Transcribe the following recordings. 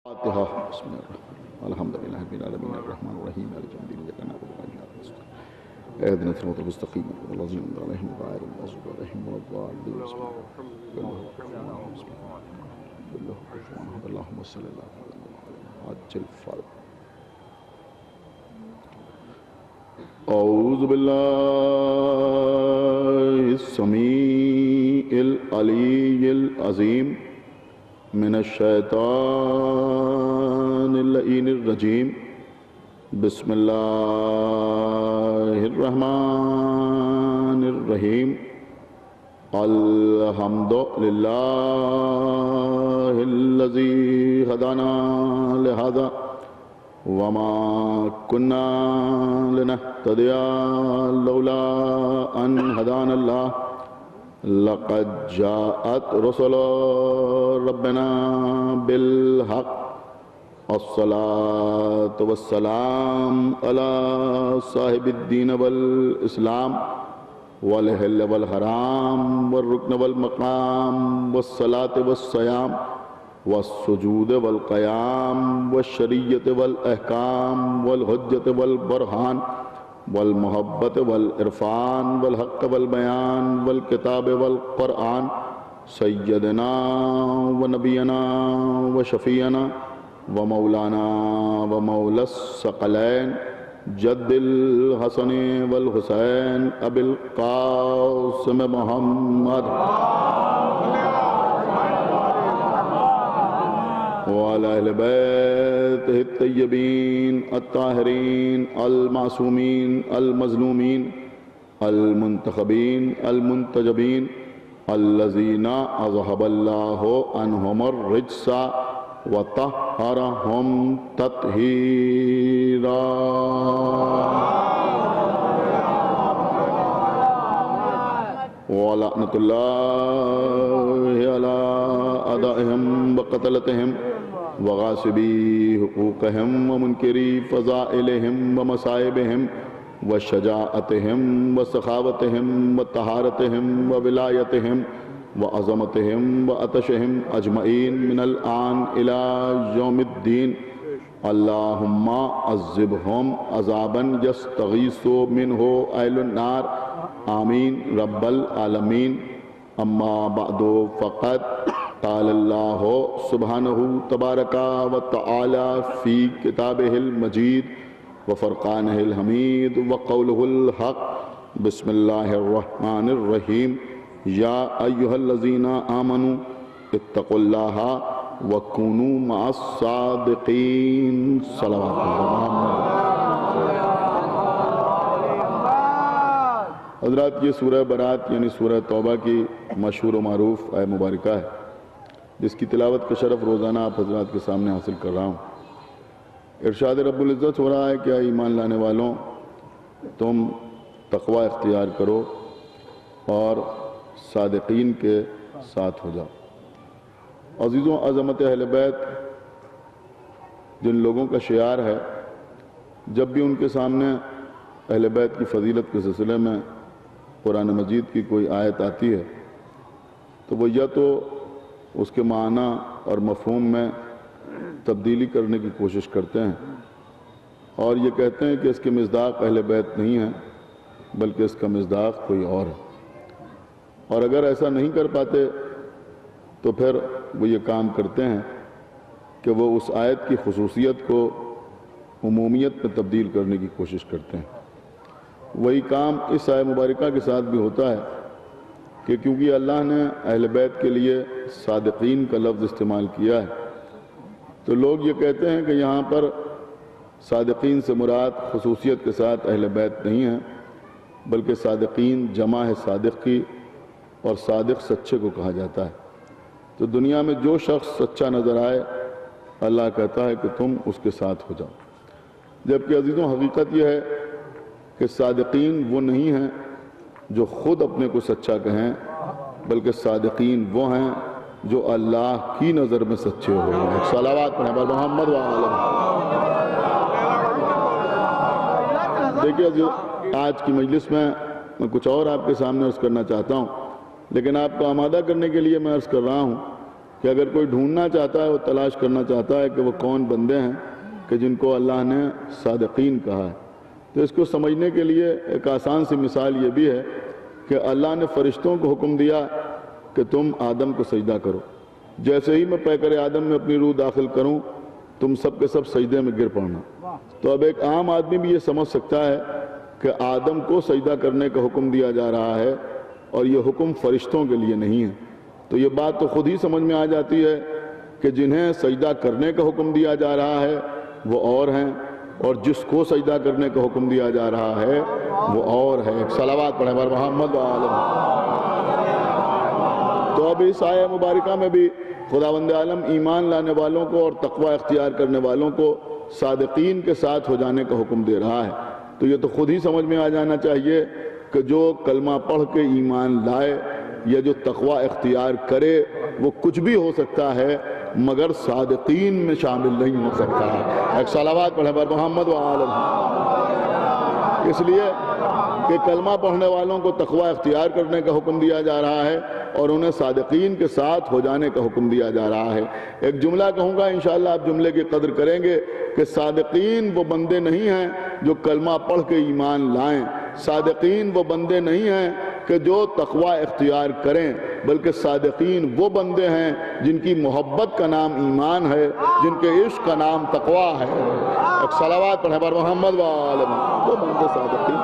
فاتحہ بسم اللہ الحمد للہ رب العالمین الرحمن الرحیم مالک یوم الدین ایاک نعبد و ایاک نستعین اهدنا الصراط المستقیم صراط الذین انعمت علیہم غیر المغضوب علیہم ولا الضالین اللهم صل على محمد عجل فرج اعوذ باللہ السمیع العلی العظیم من الشیطان اللعین الرجیم بسم اللہ الرحمن الرحیم الحمد للہ الذی ہدانا لہذا وما كنا لنهتدي لولا ان هدانا الله لقد جاءت رسل ربنا بالحق الصلاة والسلام على صاحب الدين والإسلام والحل والحرام والركن والمقام والصلاة والصيام والسجود والقيام والشريعة والأحكام والحجة والبرهان والمحبة والعرفان والحق والبيان والكتاب والقرآن سيدنا ونبينا وشفيعنا ومولانا ومولى الثقلين جد الحسن والحسين أبي القاسم محمد وعلى أهل بيته الطيبين الطاهرين المعصومين المظلومين المنتخبين المنتجبين الذين أذهب الله عنهم الرجس وطهرهم تطهيرا ولعنة الله على أعدائهم وقتلتهم وغاصبي حقوقهم ومنكري فضائلهم ومصائبهم وشجاعتهم وسخاوتهم وطهارتهم وولايتهم وعظمتهم وعطشهم أجمعين من الآن إلى يوم الدين اللهم عذبهم عذابا يستغيث منه أهل النار آمين رب العالمين اما بعد فقد قال اللہ سبحانہ تبارک و تعالی فی کتابہ المجید وفرقانہ الحمید وقولہ الحق بسم اللہ الرحمن الرحیم یا ایہا الذین آمنوا اتقوا اللہ وکونوا مع الصادقین صلوات اللہ حضرات یہ سورہ برات یعنی سورہ توبہ کی مشہور و معروف آیت مبارکہ ہے جس کی تلاوت کا شرف روزانہ آپ حضرات کے سامنے حاصل کر رہا ہوں ارشاد رب العزت ہو رہا ہے کہ اے ایمان لانے والوں تم تقوی اختیار کرو اور صادقین کے ساتھ ہو جاؤ عزیزوں عظمت اہل بیت جن لوگوں کا شعار ہے جب بھی ان کے سامنے اہل بیت کی فضیلت کے سلسلے میں قرآن مجید کی کوئی آیت آتی ہے تو وہ یا تو اس کے معنی اور مفہوم میں تبدیلی کرنے کی کوشش کرتے ہیں اور یہ کہتے ہیں کہ اس کے مصداق اہل بیت نہیں ہیں بلکہ اس کا مصداق کوئی اور ہے اور اگر ایسا نہیں کر پاتے تو پھر وہ یہ کام کرتے ہیں کہ وہ اس آیت کی خصوصیت کو عمومیت میں تبدیل کرنے کی کوشش کرتے ہیں وہی کام اس آیت مبارکہ کے ساتھ بھی ہوتا ہے کہ کیونکہ اللہ نے اہل بیت کے لیے صادقین کا لفظ استعمال کیا ہے تو لوگ یہ کہتے ہیں کہ یہاں پر صادقین سے مراد خصوصیت کے ساتھ اہل بیت نہیں ہیں بلکہ صادقین جمع ہے صادق کی اور صادق سچے کو کہا جاتا ہے تو دنیا میں جو شخص سچا نظر آئے اللہ کہتا ہے کہ تم اس کے ساتھ ہو جاؤ جبکہ عزیزوں حقیقت یہ ہے کہ صادقین وہ نہیں ہیں جو خود اپنے کو سچا کہیں بلکہ صادقین وہ ہیں جو اللہ کی نظر میں سچے ہو رہے ہیں صلوات پڑھیں بر محمد وآلہ دیکھیے آج کی مجلس میں کچھ اور آپ کے سامنے عرض کرنا چاہتا ہوں لیکن آپ کو آمادہ کرنے کے لیے میں عرض کر رہا ہوں کہ اگر کوئی ڈھونڈنا چاہتا ہے، وہ تلاش کرنا چاہتا ہے کہ وہ کون بندے ہیں کہ جن کو اللہ نے صادقین کہا ہے، تو اس کو سمجھنے کے لیے ایک آسان سی مثال یہ بھی ہے کہ اللہ نے فرشتوں کو حکم دیا کہ تم آدم کو سجدہ کرو، جیسے ہی میں پیکر آدم میں اپنی روح داخل کروں تم سب کے سب سجدے میں گر پڑنا۔ تو اب ایک عام آدمی بھی یہ سمجھ سکتا ہے کہ آدم کو سجدہ کرنے کا حکم دیا جا رہا ہے اور یہ حکم فرشتوں کے لیے نہیں ہے، تو یہ بات تو خود ہی سمجھ میں آ جاتی ہے کہ جنہیں سجدہ کرنے کا حکم دیا جا رہا ہے وہ اور ہیں، اور جس کو سجدہ کرنے کا حکم دیا جا رہا ہے وہ اور ہے۔ ایک صلوات پڑھیں بر محمد و آل محمد۔ تو اب اس آیہ مبارکہ میں بھی خداوند عالم ایمان لانے والوں کو اور تقوی اختیار کرنے والوں کو صادقین کے ساتھ ہو جانے کا حکم دے رہا ہے۔ تو یہ تو خود ہی سمجھ میں آ جانا چاہیے کہ جو کلمہ پڑھ کے ایمان لائے یا جو تقوی اختیار کرے وہ کچھ بھی ہو سکتا ہے مگر صادقین میں شامل نہیں ہو سکتا ہے۔ ایک صلوات پڑھیں بر محمد و آل محمد۔ اس لیے کہ کلمہ پڑھنے والوں کو تقوی اختیار کرنے کا حکم دیا جا رہا ہے اور انہیں صادقین کے ساتھ ہو جانے کا حکم دیا جا رہا ہے۔ ایک جملہ کہوں گا، انشاءاللہ آپ جملے کی قدر کریں گے کہ صادقین وہ بندے نہیں ہیں جو کلمہ پڑھ کے ایمان لائیں، صادقین وہ بندے نہیں ہیں کہ جو تقوی اختیار کریں، بلکہ صادقین وہ بندے ہیں جن کی محبت کا نام ایمان ہے، جن کے عشق کا نام تقوی ہے۔ ایک صلوات پڑھیں بر محمد و آل محمد۔ وہ بندے صادقین،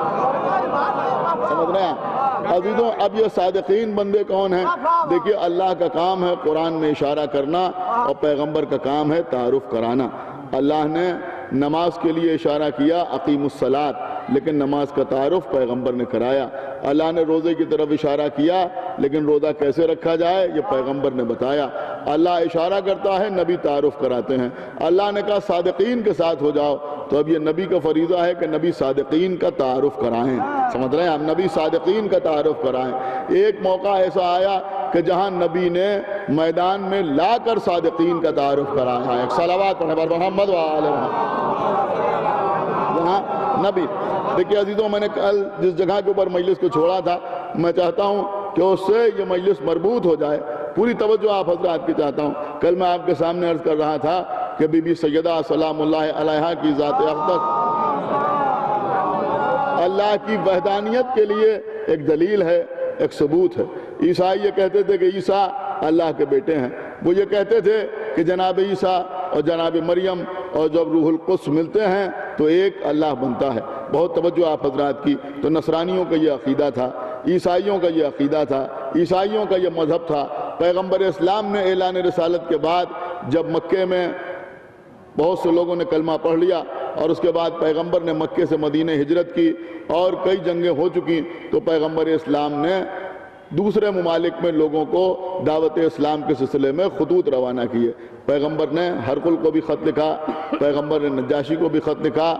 سمجھ رہے ہیں عزیزوں؟ اب یہ صادقین بندے کون ہیں؟ دیکھیے اللہ کا کام ہے قرآن میں اشارہ کرنا اور پیغمبر کا کام ہے تعارف کرانا۔ اللہ نے نماز کے لیے اشارہ کیا اقیموا الصلاۃ، لیکن نماز کا تعارف پیغمبر نے کرایا۔ اللہ نے روزے کی طرف اشارہ کیا لیکن روزہ کیسے رکھا جائے یہ پیغمبر نے بتایا۔ اللہ اشارہ کرتا ہے، نبی تعارف کراتے ہیں۔ اللہ نے کہا صادقین کے ساتھ ہو جاؤ، تو اب یہ نبی کا فریضہ ہے کہ نبی صادقین کا تعارف کرائیں۔ سمجھ رہے ہیں؟ ہم نبی صادقین کا تعارف کرائیں۔ ایک موقع ایسا آیا کہ جہاں نبی نے میدان میں لا کر صادقین کا تعارف کرایا۔ ایک صلوات پڑھیں بر محمد و آل محمد۔ یہاں نبی، دیکھیے عزیزوں، میں نے کل جس جگہ کے اوپر مجلس کو چھوڑا تھا، میں چاہتا ہوں کہ اس سے یہ مجلس مربوط ہو جائے، پوری توجہ آپ حضرات کی چاہتا ہوں۔ کل میں آپ کے سامنے عرض کر رہا تھا کہ بی بی سیدہ سلام اللہ علیہا کی ذات اقدس اللہ کی وحدانیت کے لیے ایک دلیل ہے، ایک ثبوت ہے۔ عیسائی یہ کہتے تھے کہ عیسیٰ اللہ کے بیٹے ہیں، وہ یہ کہتے تھے کہ جناب عیسیٰ اور جناب مریم اور جب روح القدس ملتے ہیں تو ایک اللہ بنتا ہے۔ بہت توجہ آپ حضرات کی۔ تو نصرانیوں کا یہ عقیدہ تھا، عیسائیوں کا یہ عقیدہ تھا، عیسائیوں کا یہ مذہب تھا۔ پیغمبر اسلام نے اعلان رسالت کے بعد جب مکے میں بہت سے لوگوں نے کلمہ پڑھ لیا اور اس کے بعد پیغمبر نے مکے سے مدینہ ہجرت کی اور کئی جنگیں ہو چکی، تو پیغمبر اسلام نے دوسرے ممالک میں لوگوں کو دعوت اسلام کے سلسلے میں خطوط روانہ کیے۔ پیغمبر نے ہرقل کو بھی خط لکھا، پیغمبر نے نجاشی کو بھی خط لکھا،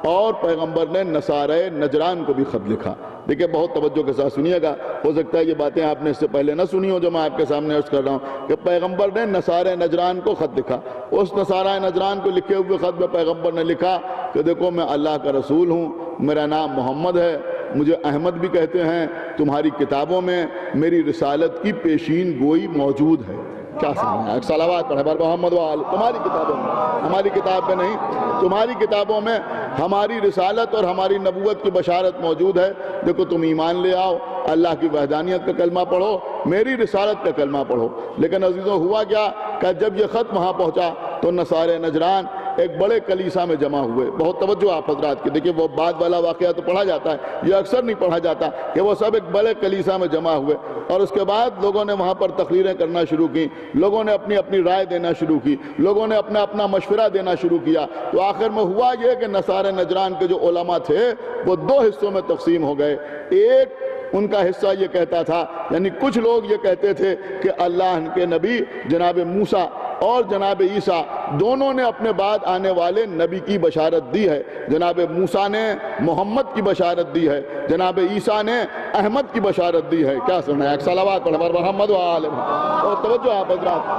اور پیغمبر نے نصارہ نجران کو بھی خط لکھا۔ دیکھیں بہت توجہ کے ساتھ سنیے گا، ہو سکتا ہے یہ باتیں آپ نے اس سے پہلے نہ سنی ہو جو میں آپ کے سامنے عرض کر رہا ہوں کہ پیغمبر نے نصارہ نجران کو خط لکھا۔ اس نصارہ نجران کو لکھے ہوئے خط میں پیغمبر نے لکھا کہ دیکھو میں اللہ کا رسول ہوں، میرا نام محمد ہے، مجھے احمد بھی کہتے ہیں، تمہاری کتابوں میں میری رسالت کی پیشین گوئی موجود ہے۔ کیا سمجھنا ہے؟ ایک صلوات پڑھیں بر محمد و آل۔ تمہاری کتابوں میں، ہماری کتاب میں نہیں، تمہاری کتابوں میں ہماری رسالت اور ہماری نبوت کی بشارت موجود ہے۔ دیکھو تم ایمان لے آؤ، اللہ کی وحدانیت کا کلمہ پڑھو، میری رسالت کا کلمہ پڑھو۔ لیکن عزیزوں ہوا کیا کہ جب یہ خط وہاں پہنچا تو نصارہ نجران ایک بڑے کلیسا میں جمع ہوئے۔ بہت توجہ آپ حضرات کی، دیکھیں وہ بعد والا واقعہ تو پڑھا جاتا ہے، یہ اکثر نہیں پڑھا جاتا کہ وہ سب ایک بڑے کلیسا میں جمع ہوئے، اور اس کے بعد لوگوں نے وہاں پر تقریریں کرنا شروع کی، لوگوں نے اپنی اپنی رائے دینا شروع کی، لوگوں نے اپنا اپنا مشورہ دینا شروع کیا۔ تو آخر میں ہوا یہ کہ نصارہ نجران کے جو علماء تھے وہ دو حصوں میں تقسیم ہو گئے۔ ایک ان کا حصہ یہ کہتا تھا، یعنی کچھ لوگ یہ کہتے تھے کہ اللہ کے نبی جناب موسیٰ اور جناب عیسیٰ دونوں نے اپنے بعد آنے والے نبی کی بشارت دی ہے۔ جناب موسیٰ نے محمد کی بشارت دی ہے، جناب عیسیٰ نے احمد کی بشارت دی ہے۔ کیا سننا ہے؟ ایک صلوات پڑھیں بر محمد و آل محمد۔ اور توجہ آپ حضرات،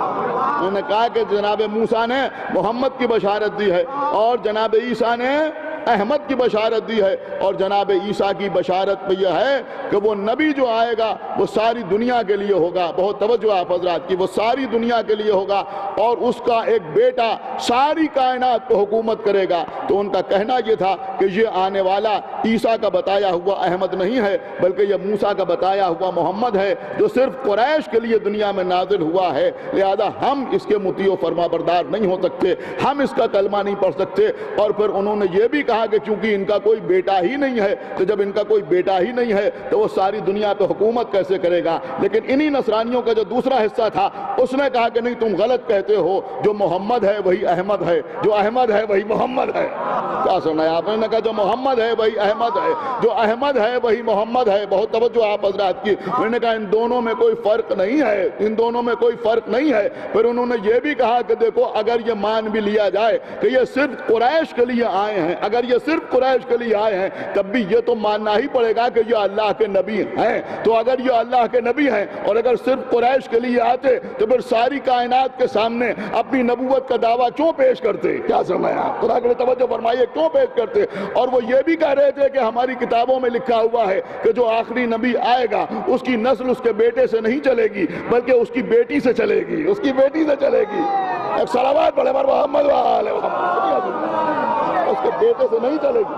انہوں نے کہا کہ جناب موسیٰ نے محمد کی بشارت دی ہے اور جناب عیسیٰ نے احمد کی بشارت دی ہے، اور جناب عیسیٰ کی بشارت میں یہ ہے کہ وہ نبی جو آئے گا وہ ساری دنیا کے لیے ہوگا. بہت توجہ آپ حضرات کی، وہ ساری دنیا کے لیے ہوگا اور اس کا ایک بیٹا ساری کائنات پہ حکومت کرے گا. تو ان کا کہنا یہ تھا کہ یہ آنے والا عیسیٰ کا بتایا ہوا احمد نہیں ہے، بلکہ یہ موسیٰ کا بتایا ہوا محمد ہے جو صرف قریش کے لیے دنیا میں نازل ہوا ہے. لہذا ہم اس کے مطیع و فرما بردار نہیں ہو سکتے، ہم اس کا کلمہ نہیں پڑھ سکتے. اور پھر انہوں نے یہ بھی کہا کہ چونکہ ان کا کوئی بیٹا ہی نہیں ہے، تو جب ان کا کوئی بیٹا ہی نہیں ہے تو وہ ساری دنیا پہ حکومت کیسے کرے گا؟ لیکن انہی نصرانیوں کا جو دوسرا حصہ تھا اس نے کہا کہ نہیں، تم غلط کہتے ہو، جو محمد ہے وہی احمد ہے، جو احمد ہے وہی محمد ہے. کیا سنا ہے آپ نے؟ کہا جو محمد ہے وہی احمد ہے، جو احمد ہے وہی محمد ہے. بہت توجہ آپ حضرات کی. میں نے کہا ان دونوں میں کوئی فرق نہیں ہے، ان دونوں میں کوئی فرق نہیں ہے. پھر انہوں نے یہ بھی کہا کہ دیکھو اگر یہ مان بھی لیا جائے کہ یہ صرف قریش کے لیے آئے ہیں، اگر یہ صرف قریش کے لیے آئے ہیں تب بھی یہ تو ماننا ہی پڑے گا کہ یہ اللہ کے نبی ہیں. تو اگر یہ اللہ کے نبی ہیں اور اگر صرف قریش کے لیے آتے تو پھر ساری کائنات کے سامنے اپنی نبوت کا دعویٰ کیوں پیش کرتے؟ کیا سمجھا آپ؟ خدا کے توجہ فرمائیے، کیوں پیش کرتے؟ اور وہ یہ بھی کہہ رہے تھے کہ ہماری کتابوں میں لکھا ہوا ہے کہ جو آخری نبی آئے گا اس کی نسل اس کے بیٹے سے نہیں چلے گی بلکہ اس کی بیٹی سے چلے گی، اس کی بیٹی سے چلے گی. ایک صلوات پڑھے بر محمد و آل محمد. اس کے بیٹے سے نہیں چلے گی.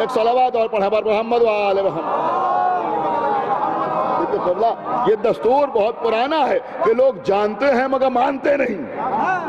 ایک صلوات اور پڑھے بر محمد و آل محمد. یہ دستور بہت پرانا ہے کہ لوگ جانتے ہیں مگر مانتے نہیں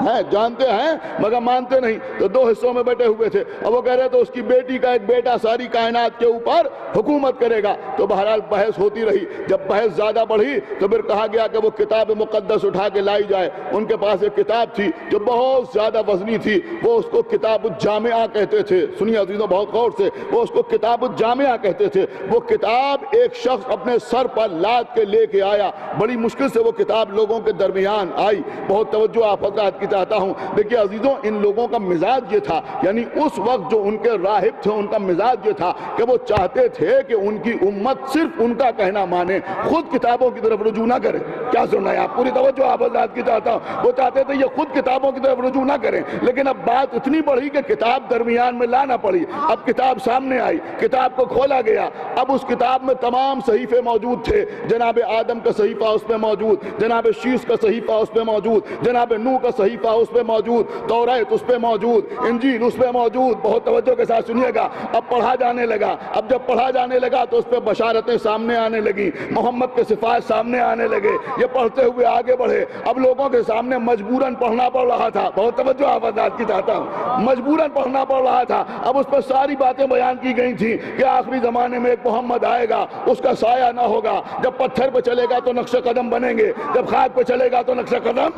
ہیں، جانتے ہیں مگر مانتے نہیں. تو دو حصوں میں بیٹھے ہوئے تھے اور وہ کہہ رہے تو اس کی بیٹی کا ایک بیٹا ساری کائنات کے اوپر حکومت کرے گا. تو بہرحال بحث ہوتی رہی. جب بحث زیادہ بڑھی تو پھر کہا گیا کہ وہ کتاب مقدس اٹھا کے لائی جائے. ان کے پاس ایک کتاب تھی جو بہت زیادہ وزنی تھی، وہ اس کو کتاب الجامعہ کہتے تھے. سنیے عزیزوں بہت غور سے، وہ اس کو کتاب الجامعہ کہتے تھے. وہ کتاب ایک شخص اپنے سر پر لاد کے لے کے آیا. بڑی مشکل سے وہ کتاب لوگوں کے درمیان آئی. بہت توجہ آپ حضرات کی چاہتا ہوں. دیکھیے عزیزوں، ان لوگوں کا مزاج یہ تھا، یعنی اس وقت جو ان کے راہب تھے ان کا مزاج یہ تھا کہ وہ چاہتے تھے کہ ان کی امت صرف ان کا کہنا مانے، خود کتابوں کی طرف رجوع نہ کرے. کیا سننا ہے آپ؟ پوری توجہ آپ حضرات کی چاہتا ہوں. وہ چاہتے تھے یہ خود کتابوں کی طرف رجوع نہ کریں. لیکن اب بات اتنی بڑھی کہ کتاب درمیان میں لانا پڑی. اب کتاب سامنے آئی، کتاب کو کھولا گیا. اب اس کتاب میں تمام صحیفے موجود تھے. جناب آدم کا صحیفہ اس پہ موجود، جناب شیس کا صحیفہ اس پہ موجود، جناب نوح کا صحیفہ اس پہ موجود، توریت اس پہ موجود، انجیل اس پہ موجود. بہت توجہ کے ساتھ سنیے گا. اب پڑھا جانے لگا. اب جب پڑھا جانے لگا تو اس پہ بشارتیں سامنے آنے لگی، محمد کے صفات سامنے آنے لگے. یہ پڑھتے ہوئے آگے بڑھے. اب لوگوں کے سامنے مجبوراً پڑھنا پڑ رہا تھا. بہت توجہ آپ حضرات کی چاہتا ہوں. مجبوراً پڑھنا پڑ رہا تھا. اب اس پہ ساری باتیں بیان کی گئی تھیں کہ آخری زمانے میں ایک محمد آئے گا، اس کا سایہ نہ ہوگا. جب پتھر پہ چلے گا تو نقش قدم بنیں گے، جب خاک پہ چلے گا تو نقش قدم.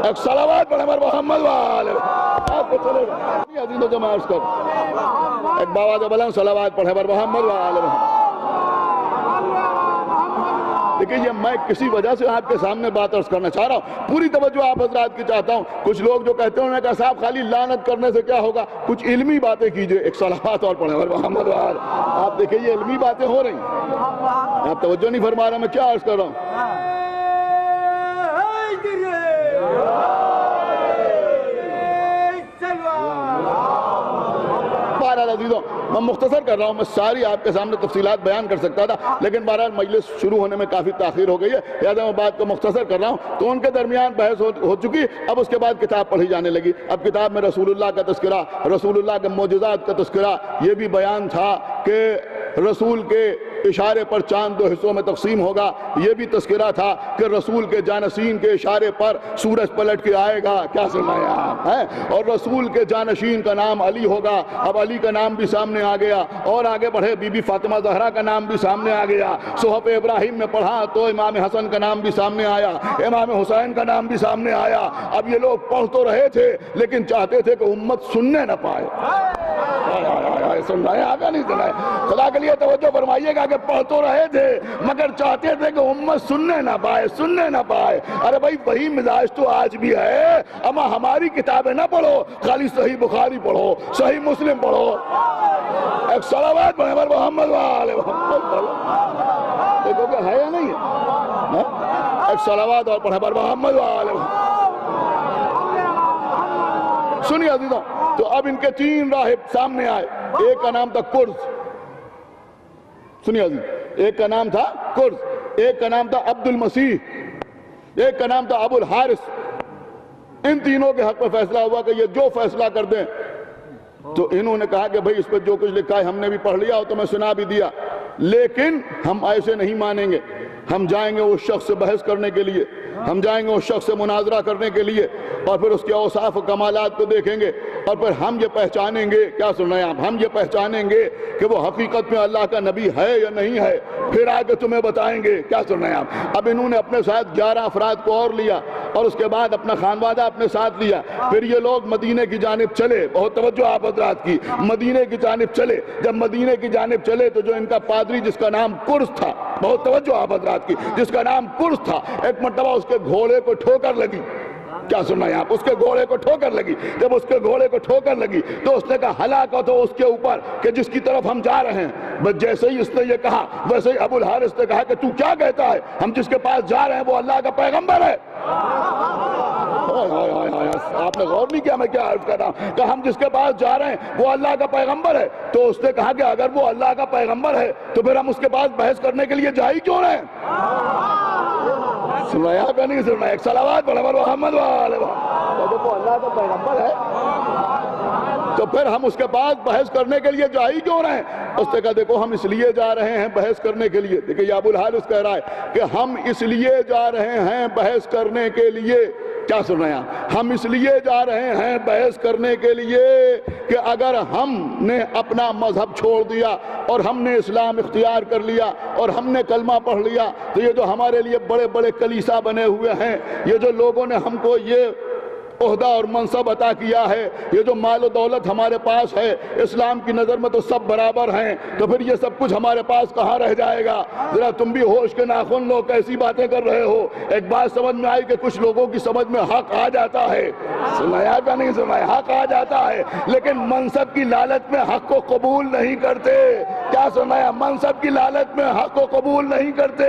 ایک صلوات پڑھے بر محمد و آل محمد. خاک پہ چلے گا. عزیزوں جمع عرض کر ایک بابا جو بلند صلوات پڑھے بر محمد و آل محمد. لیکن یہ میں کسی وجہ سے آپ کے سامنے بات عرض کرنا چاہ رہا ہوں. پوری توجہ آپ حضرات کی چاہتا ہوں. کچھ لوگ جو کہتے ہیں انہوں نے کہا صاحب خالی لعنت کرنے سے کیا ہوگا، کچھ علمی باتیں کیجئے. ایک صلوات اور پڑھیں بر محمد و آل. آپ دیکھیں یہ علمی باتیں ہو رہی ہیں. آپ توجہ نہیں فرما رہا، میں کیا عرض کر رہا ہوں. بہرحال عزیزوں میں مختصر کر رہا ہوں. میں ساری آپ کے سامنے تفصیلات بیان کر سکتا تھا لیکن بہرحال مجلس شروع ہونے میں کافی تاخیر ہو گئی ہے، لہٰذا میں بات کو مختصر کر رہا ہوں. تو ان کے درمیان بحث ہو چکی. اب اس کے بعد کتاب پڑھی جانے لگی. اب کتاب میں رسول اللہ کا تذکرہ، رسول اللہ کے معجزات کا تذکرہ، یہ بھی بیان تھا کہ رسول کے اشارے پر چاند دو حصوں میں تقسیم ہوگا. یہ بھی تذکرہ تھا کہ رسول کے جانشین کے اشارے پر سورج پلٹ کے آئے گا. کیا سنایا آپ ہیں؟ اور رسول کے جانشین کا نام علی ہوگا. اب علی کا نام بھی سامنے آ گیا. اور آگے بڑھے بی بی فاطمہ زہرا کا نام بھی سامنے آ گیا. صحف ابراہیم میں پڑھا تو امام حسن کا نام بھی سامنے آیا، امام حسین کا نام بھی سامنے آیا. اب یہ لوگ پڑھ تو رہے تھے لیکن چاہتے تھے کہ امت سننے نہ پائے. سن رہے ہیں آگا نہیں سنا ہے؟ خدا کے لیے توجہ فرمائیے گا کہ پڑھ تو رہے تھے مگر چاہتے تھے کہ امت سننے نہ پائے، سننے نہ پائے. ارے بھائی وہی مزاج تو آج بھی ہے. اما ہماری کتابیں نہ پڑھو، خالی صحیح بخاری پڑھو، صحیح مسلم پڑھو. ایک صلوات پڑھے بر محمد و آل محمد. دیکھو کہ ہے یا نہیں ہے؟ ایک صلوات اور پڑھے بر محمد و آل محمد. سنیے عزیزوں، تو اب ان کے 3 راہب سامنے آئے. ایک کا نام تھا کرز. سنیے عزیز، ایک کا نام تھا کرز، ایک کا نام تھا عبد المسیح، ایک کا نام تھا ابو الحارث. ان تینوں کے حق میں فیصلہ ہوا کہ یہ جو فیصلہ کر دیں. تو انہوں نے کہا کہ بھئی اس پہ جو کچھ لکھا ہے ہم نے بھی پڑھ لیا اور تمہیں سنا بھی دیا، لیکن ہم ایسے نہیں مانیں گے. ہم جائیں گے اس شخص سے بحث کرنے کے لیے، ہم جائیں گے اس شخص سے مناظرہ کرنے کے لیے، اور پھر اس کے اوصاف و کمالات کو دیکھیں گے، اور پھر ہم یہ پہچانیں گے. کیا سن رہے ہیں آپ؟ ہم یہ پہچانیں گے کہ وہ حقیقت میں اللہ کا نبی ہے یا نہیں ہے، پھر آگے تمہیں بتائیں گے. کیا سن رہے ہیں آپ؟ اب انہوں نے اپنے ساتھ 11 افراد کو اور لیا، اور اس کے بعد اپنا خانوادہ اپنے ساتھ لیا. پھر یہ لوگ مدینے کی جانب چلے. بہت توجہ آپ حضرات کی. مدینے کی جانب چلے. جب مدینے کی جانب چلے تو جو ان کا پادری جس کا نام کرز تھا، بہت توجہ آپ حضرات کی، جس کا نام کرز تھا، ایک مرتبہ اس کے گھوڑے کو ٹھوکر لگی. کیا سننا ہے آپ؟ اس کے گھوڑے کو ٹھوکر لگی. جب اس کے گھوڑے کو ٹھوکر لگی تو اس نے کہا ہلاکت ہو اس کے اوپر کہ جس کی طرف ہم جا رہے ہیں. بس جیسے ہی اس نے یہ کہا ویسے ہی ابو الحارث نے کہا کہ تو کیا کہتا ہے؟ ہم جس کے پاس جا رہے ہیں وہ اللہ کا پیغمبر ہے. آپ نے غور نہیں کیا میں کیا عرض کر رہا ہوں؟ کہ ہم جس کے پاس جا رہے ہیں وہ اللہ کا پیغمبر ہے. تو اس نے کہا کہ اگر وہ اللہ کا پیغمبر ہے تو پھر ہم اس کے پاس بحث کرنے کے لیے جا ہی کیوں رہے ہیں؟ سن رہے ہیں یا نہیں سن رہے ہیں؟ ایک صلوات پڑھیں محمد والے. وہ اللہ کا پیغمبر ہے تو پھر ہم اس کے پاس بحث کرنے کے لیے جا ہی کیوں رہے ہیں؟ اس نے کہا دیکھو ہم اس لیے جا رہے ہیں بحث کرنے کے لیے. دیکھیں یہ ابو الحارث کہہ رہا ہے کہ ہم اس لیے جا رہے ہیں بحث کرنے کے لیے. کیا سن رہے ہیں؟ ہم اس لیے جا رہے ہیں بحث کرنے کے لیے کہ اگر ہم نے اپنا مذہب چھوڑ دیا اور ہم نے اسلام اختیار کر لیا اور ہم نے کلمہ پڑھ لیا تو یہ جو ہمارے لیے بڑے بڑے کلیسا بنے ہوئے ہیں، یہ جو لوگوں نے ہم کو یہ عہدہ اور منصب عطا کیا ہے، یہ جو مال و دولت ہمارے پاس ہے، اسلام کی نظر میں تو سب برابر ہیں، تو پھر یہ سب کچھ ہمارے پاس کہاں رہ جائے گا؟ ذرا تم بھی ہوش کے ناخن لو، کیسی باتیں کر رہے ہو؟ ایک بات سمجھ میں آئی کہ کچھ لوگوں کی سمجھ میں حق آ جاتا ہے. سنایا کہ نہیں سنایا؟ حق آ جاتا ہے لیکن منصب کی لالچ میں حق کو قبول نہیں کرتے. کیا سنایا؟ منصب کی لالچ میں حق کو قبول نہیں کرتے.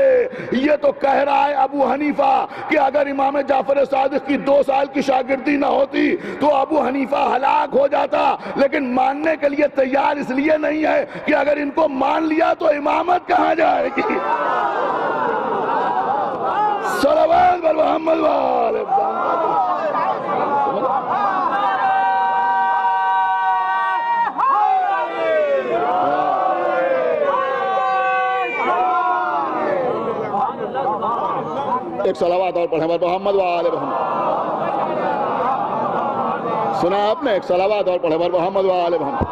یہ تو کہہ رہا ہے ابو حنیفہ کہ اگر امام جعفر صادق کی 2 سال کی شاگردی نہ ہوتی تو ابو حنیفہ ہلاک ہو جاتا، لیکن ماننے کے لیے تیار اس لیے نہیں ہے کہ اگر ان کو مان لیا تو امامت کہاں جائے گی. صلوات بر محمد والے. ایک صلوات اور پڑھیں بر محمد والے محمد. سنا آپ نے؟ ایک صلوات اور پڑھیں بر محمد والے محمد.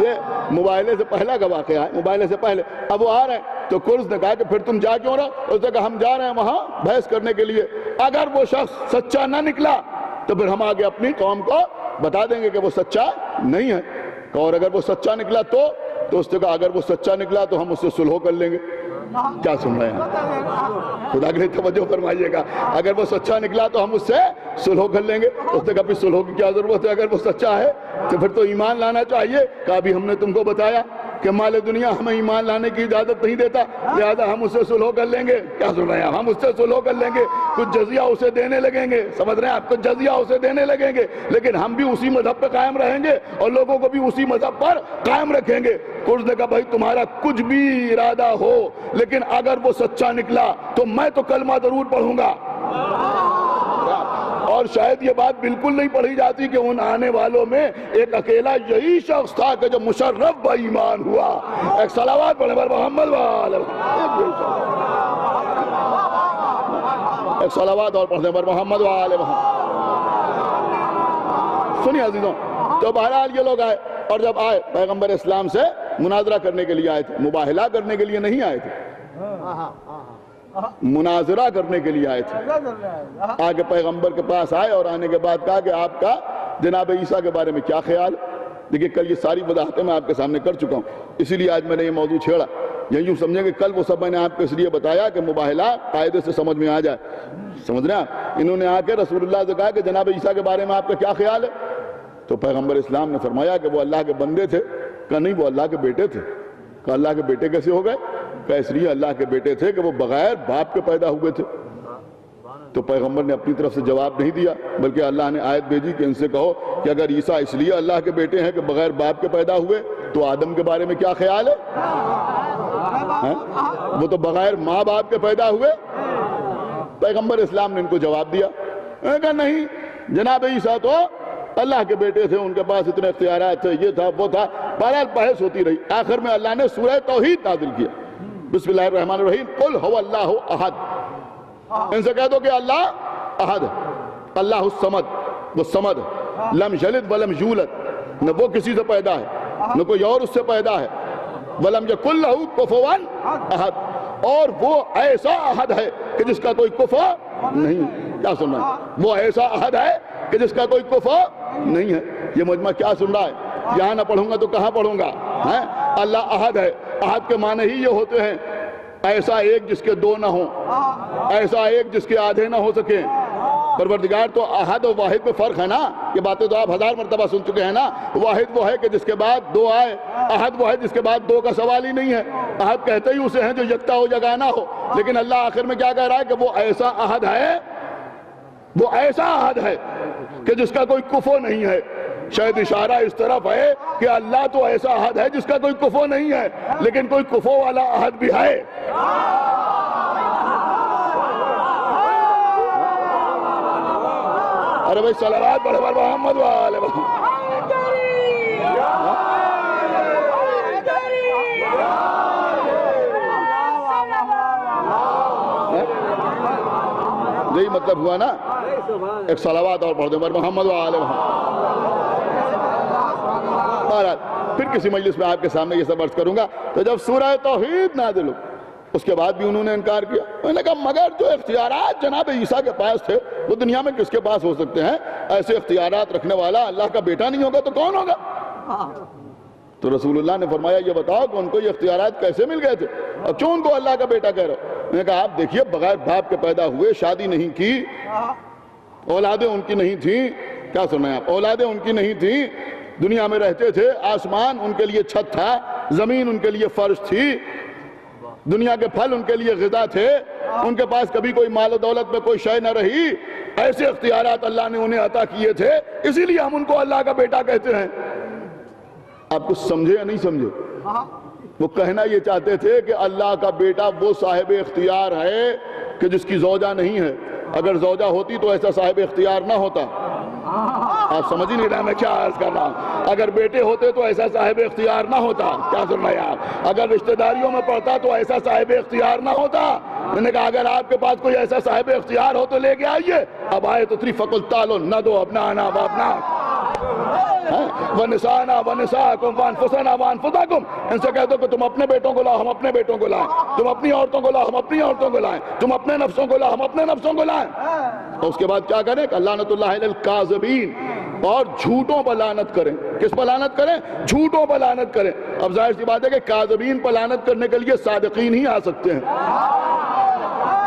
یہ مباہلے سے پہلا کا واقعہ ہے. مباہلے سے پہلے اب وہ آ رہے ہیں تو کرز نے کہا کہ پھر تم جا کیوں رہا؟ اس نے کہا ہم جا رہے ہیں وہاں بحث کرنے کے لیے. اگر وہ شخص سچا نہ نکلا تو پھر ہم آگے اپنی قوم کو بتا دیں گے کہ وہ سچا نہیں ہے. اور اگر وہ سچا نکلا تو اس نے کہا اگر وہ سچا نکلا تو ہم اس سے صلح کر لیں گے. کیا سن رہے ہیں؟ خدا کے لیے توجہ فرمائیے گا. اگر وہ سچا نکلا تو ہم اس سے صلح کر لیں گے. اس نے کہا پھر صلح کی کیا ضرورت ہے؟ اگر وہ سچا ہے تو پھر تو ایمان لانا چاہیے. کہا ابھی ہم نے تم کو بتایا کہ مال دنیا ہمیں ایمان لانے کی اجازت نہیں دیتا، لہذا ہم اس سے صلح کر لیں گے. کیا سن رہے ہیں؟ ہم اس سے صلح کر لیں گے، کچھ جزیہ اسے دینے لگیں گے. سمجھ رہے ہیں آپ؟ کچھ جزیہ اسے دینے لگیں گے، لیکن ہم بھی اسی مذہب پہ قائم رہیں گے اور لوگوں کو بھی اسی مذہب پر قائم رکھیں گے. کرز نے کہا بھائی تمہارا کچھ بھی ارادہ ہو لیکن اگر وہ سچا نکلا تو میں تو کلمہ ضرور پڑھوں گا. اور شاید یہ بات بالکل نہیں پڑھی جاتی کہ ان آنے والوں میں ایک اکیلا یہی شخص تھا کہ جو مشرف با ایمان ہوا. ایک صلوات پڑھیں بر محمد والے. ایک صلوات اور پڑھیں بر محمد والے. سنیے عزیزوں، تو بہرحال یہ لوگ آئے اور جب آئے پیغمبر اسلام سے مناظرہ کرنے کے لیے آئے تھے، مباہلہ کرنے کے لیے نہیں آئے تھے، مناظرہ کرنے کے لیے آئے تھے. آگے پیغمبر کے پاس آئے اور آنے کے بعد کہا کہ آپ کا جناب عیسیٰ کے بارے میں کیا خیال ہے؟ دیکھیں کل یہ ساری وضاحتیں میں آپ کے سامنے کر چکا ہوں، اسی لیے آج میں نے یہ موضوع چھیڑا. یوں سمجھیں کہ کل وہ سب میں نے آپ کو اس لیے بتایا کہ مباہلہ قاعدے سے سمجھ میں آ جائے. سمجھ رہے ہیں؟ انہوں نے آ کے رسول اللہ سے کہا کہ جناب عیسیٰ کے بارے میں آپ کا کیا خیال ہے؟ تو پیغمبر اسلام نے فرمایا کہ وہ اللہ کے بندے تھے. کہا نہیں، وہ اللہ کے بیٹے تھے. کہا اللہ کے بیٹے کیسے ہو گئے؟ کہا اس لیے اللہ کے بیٹے تھے کہ وہ بغیر باپ کے پیدا ہوئے تھے. تو پیغمبر نے اپنی طرف سے جواب نہیں دیا، بلکہ اللہ نے آیت بھیجی کہ ان سے کہو کہ اگر عیسیٰ اس لیے اللہ کے بیٹے ہیں کہ بغیر باپ کے پیدا ہوئے تو آدم کے بارے میں کیا خیال ہے؟ وہ تو بغیر ماں باپ کے پیدا ہوئے۔ پیغمبر اسلام نے ان کو جواب دیا، انہوں نے کہا نہیں، جناب عیسیٰ تو اللہ کے بیٹے تھے، ان کے پاس اتنے اختیارات تھے، یہ تھا وہ تھا، بہرحال بحث ہوتی رہی۔ آخر میں اللہ نے سورہ توحید نازل کیا، بسم اللہ الرحمن الرحیم، قل هو اللہ احد، ان سے کہہ دو کہ اللہ احد ہے، اللہ الصمد، وہ صمد ہے، لم یلد ولم یولد، نہ وہ کسی سے پیدا ہے نہ کوئی اور اس سے پیدا ہے، ولم یکن لہ کفوا احد، اور وہ ایسا احد ہے کہ جس کا کوئی کفو نہیں۔ کیا سن رہا ہے؟ وہ ایسا احد ہے کہ جس کا کوئی کفو نہیں ہے۔ یہ مجمع کیا سن رہا ہے؟ یہاں نہ پڑھوں گا تو کہاں پڑھوں گا؟ اللہ احد ہے، احد کے معنی ہی یہ ہوتے ہیں ایسا ایک جس کے دو نہ ہوں، ایسا ایک جس کے آدھے نہ ہو سکیں۔ پروردگار تو احد و واحد میں فرق ہے نا، یہ باتیں تو آپ 1000 مرتبہ سن چکے ہیں نا۔ واحد وہ ہے کہ جس کے بعد دو آئے، احد وہ ہے جس کے بعد دو کا سوال ہی نہیں ہے۔ احد کہتے ہی اسے ہیں جو یکتا ہو یگانا ہو، لیکن اللہ آخر میں کیا کہہ رہا ہے کہ وہ ایسا احد ہے، وہ ایسا احد ہے کہ جس کا کوئی کفو نہیں ہے۔ شاید اشارہ اس طرف ہے کہ اللہ تو ایسا احد ہے جس کا کوئی کفو نہیں ہے، لیکن کوئی کفو والا احد بھی ہے۔ ارے بھائی صلوات پڑھو بر محمد وآل محمد۔ یہی مطلب ہوا نا، ایک صلوات اور پڑھ دیں بر محمد وآل محمد۔ بہرحال پھر کسی مجلس میں آپ کے سامنے یہ سب عرض کروں گا۔ تو جب سورہ توحید نازل ہو اس کے بعد بھی انہوں نے انکار کیا۔ انہوں نے کہا مگر جو اختیارات جناب عیسیٰ کے پاس تھے وہ دنیا میں کس کے پاس ہو سکتے ہیں؟ ایسے اختیارات رکھنے والا اللہ کا بیٹا نہیں ہوگا تو کون ہوگا؟ تو رسول اللہ نے فرمایا یہ بتاؤ کہ ان کو یہ اختیارات کیسے مل گئے تھے اور کیوں ان کو اللہ کا بیٹا کہہ رہے ہو؟ انہوں نے کہا آپ دیکھیے بغیر باپ کے پیدا ہوئے، شادی نہیں کی، اولادیں ان کی نہیں تھیں۔ کیا سن رہے ہیں آپ؟ اولادیں ان کی نہیں تھیں، دنیا میں رہتے تھے، آسمان ان کے لیے چھت تھا، زمین ان کے لیے فرش تھی، دنیا کے پھل ان کے لیے غذا تھے، ان کے پاس کبھی کوئی مال و دولت میں کوئی شے نہ رہی۔ ایسے اختیارات اللہ نے انہیں عطا کیے تھے، اسی لیے ہم ان کو اللہ کا بیٹا کہتے ہیں۔ آپ کچھ سمجھے یا نہیں سمجھے؟ وہ کہنا یہ چاہتے تھے کہ اللہ کا بیٹا وہ صاحب اختیار ہے کہ جس کی زوجہ نہیں ہے، اگر زوجہ ہوتی تو ایسا صاحب اختیار نہ ہوتا۔ آپ سمجھ ہی نہیں رہا میں کیا عرض کر رہا ہوں۔ اگر بیٹے ہوتے تو ایسا صاحب اختیار نہ ہوتا۔ کیا سن رہے ہیں آپ؟ اگر رشتہ داریوں میں پڑتا تو ایسا صاحب اختیار نہ ہوتا۔ میں نے کہا اگر آپ کے پاس کوئی ایسا صاحب اختیار ہو تو لے کے آئیے۔ اب آئے تو تری فقل تالو نہ دو ابنانا و ابنا وَنِسَانَا وَنِسَاءَكُمْ وَأَنفُسَنَا وَأَنفُسَكُمْ، ان سے کہہ دو کہ تم اپنے بیٹوں کو لاؤ ہم اپنے بیٹوں کو لائیں، تم اپنی عورتوں کو لاؤ ہم اپنی عورتوں کو لائیں، تم اپنے نفسوں کو لاؤ ہم اپنے نفسوں کو لائیں۔ اور اس کے بعد کیا کریں کہ لعنت اللہ علی الکاذبین، اور جھوٹوں پر لعنت کریں۔ کس پر لعنت کریں؟ جھوٹوں پر لعنت کریں۔ اب ظاہر سی بات ہے کہ کاذبین پر لعنت کرنے کے لیے صادقین ہی آ سکتے ہیں۔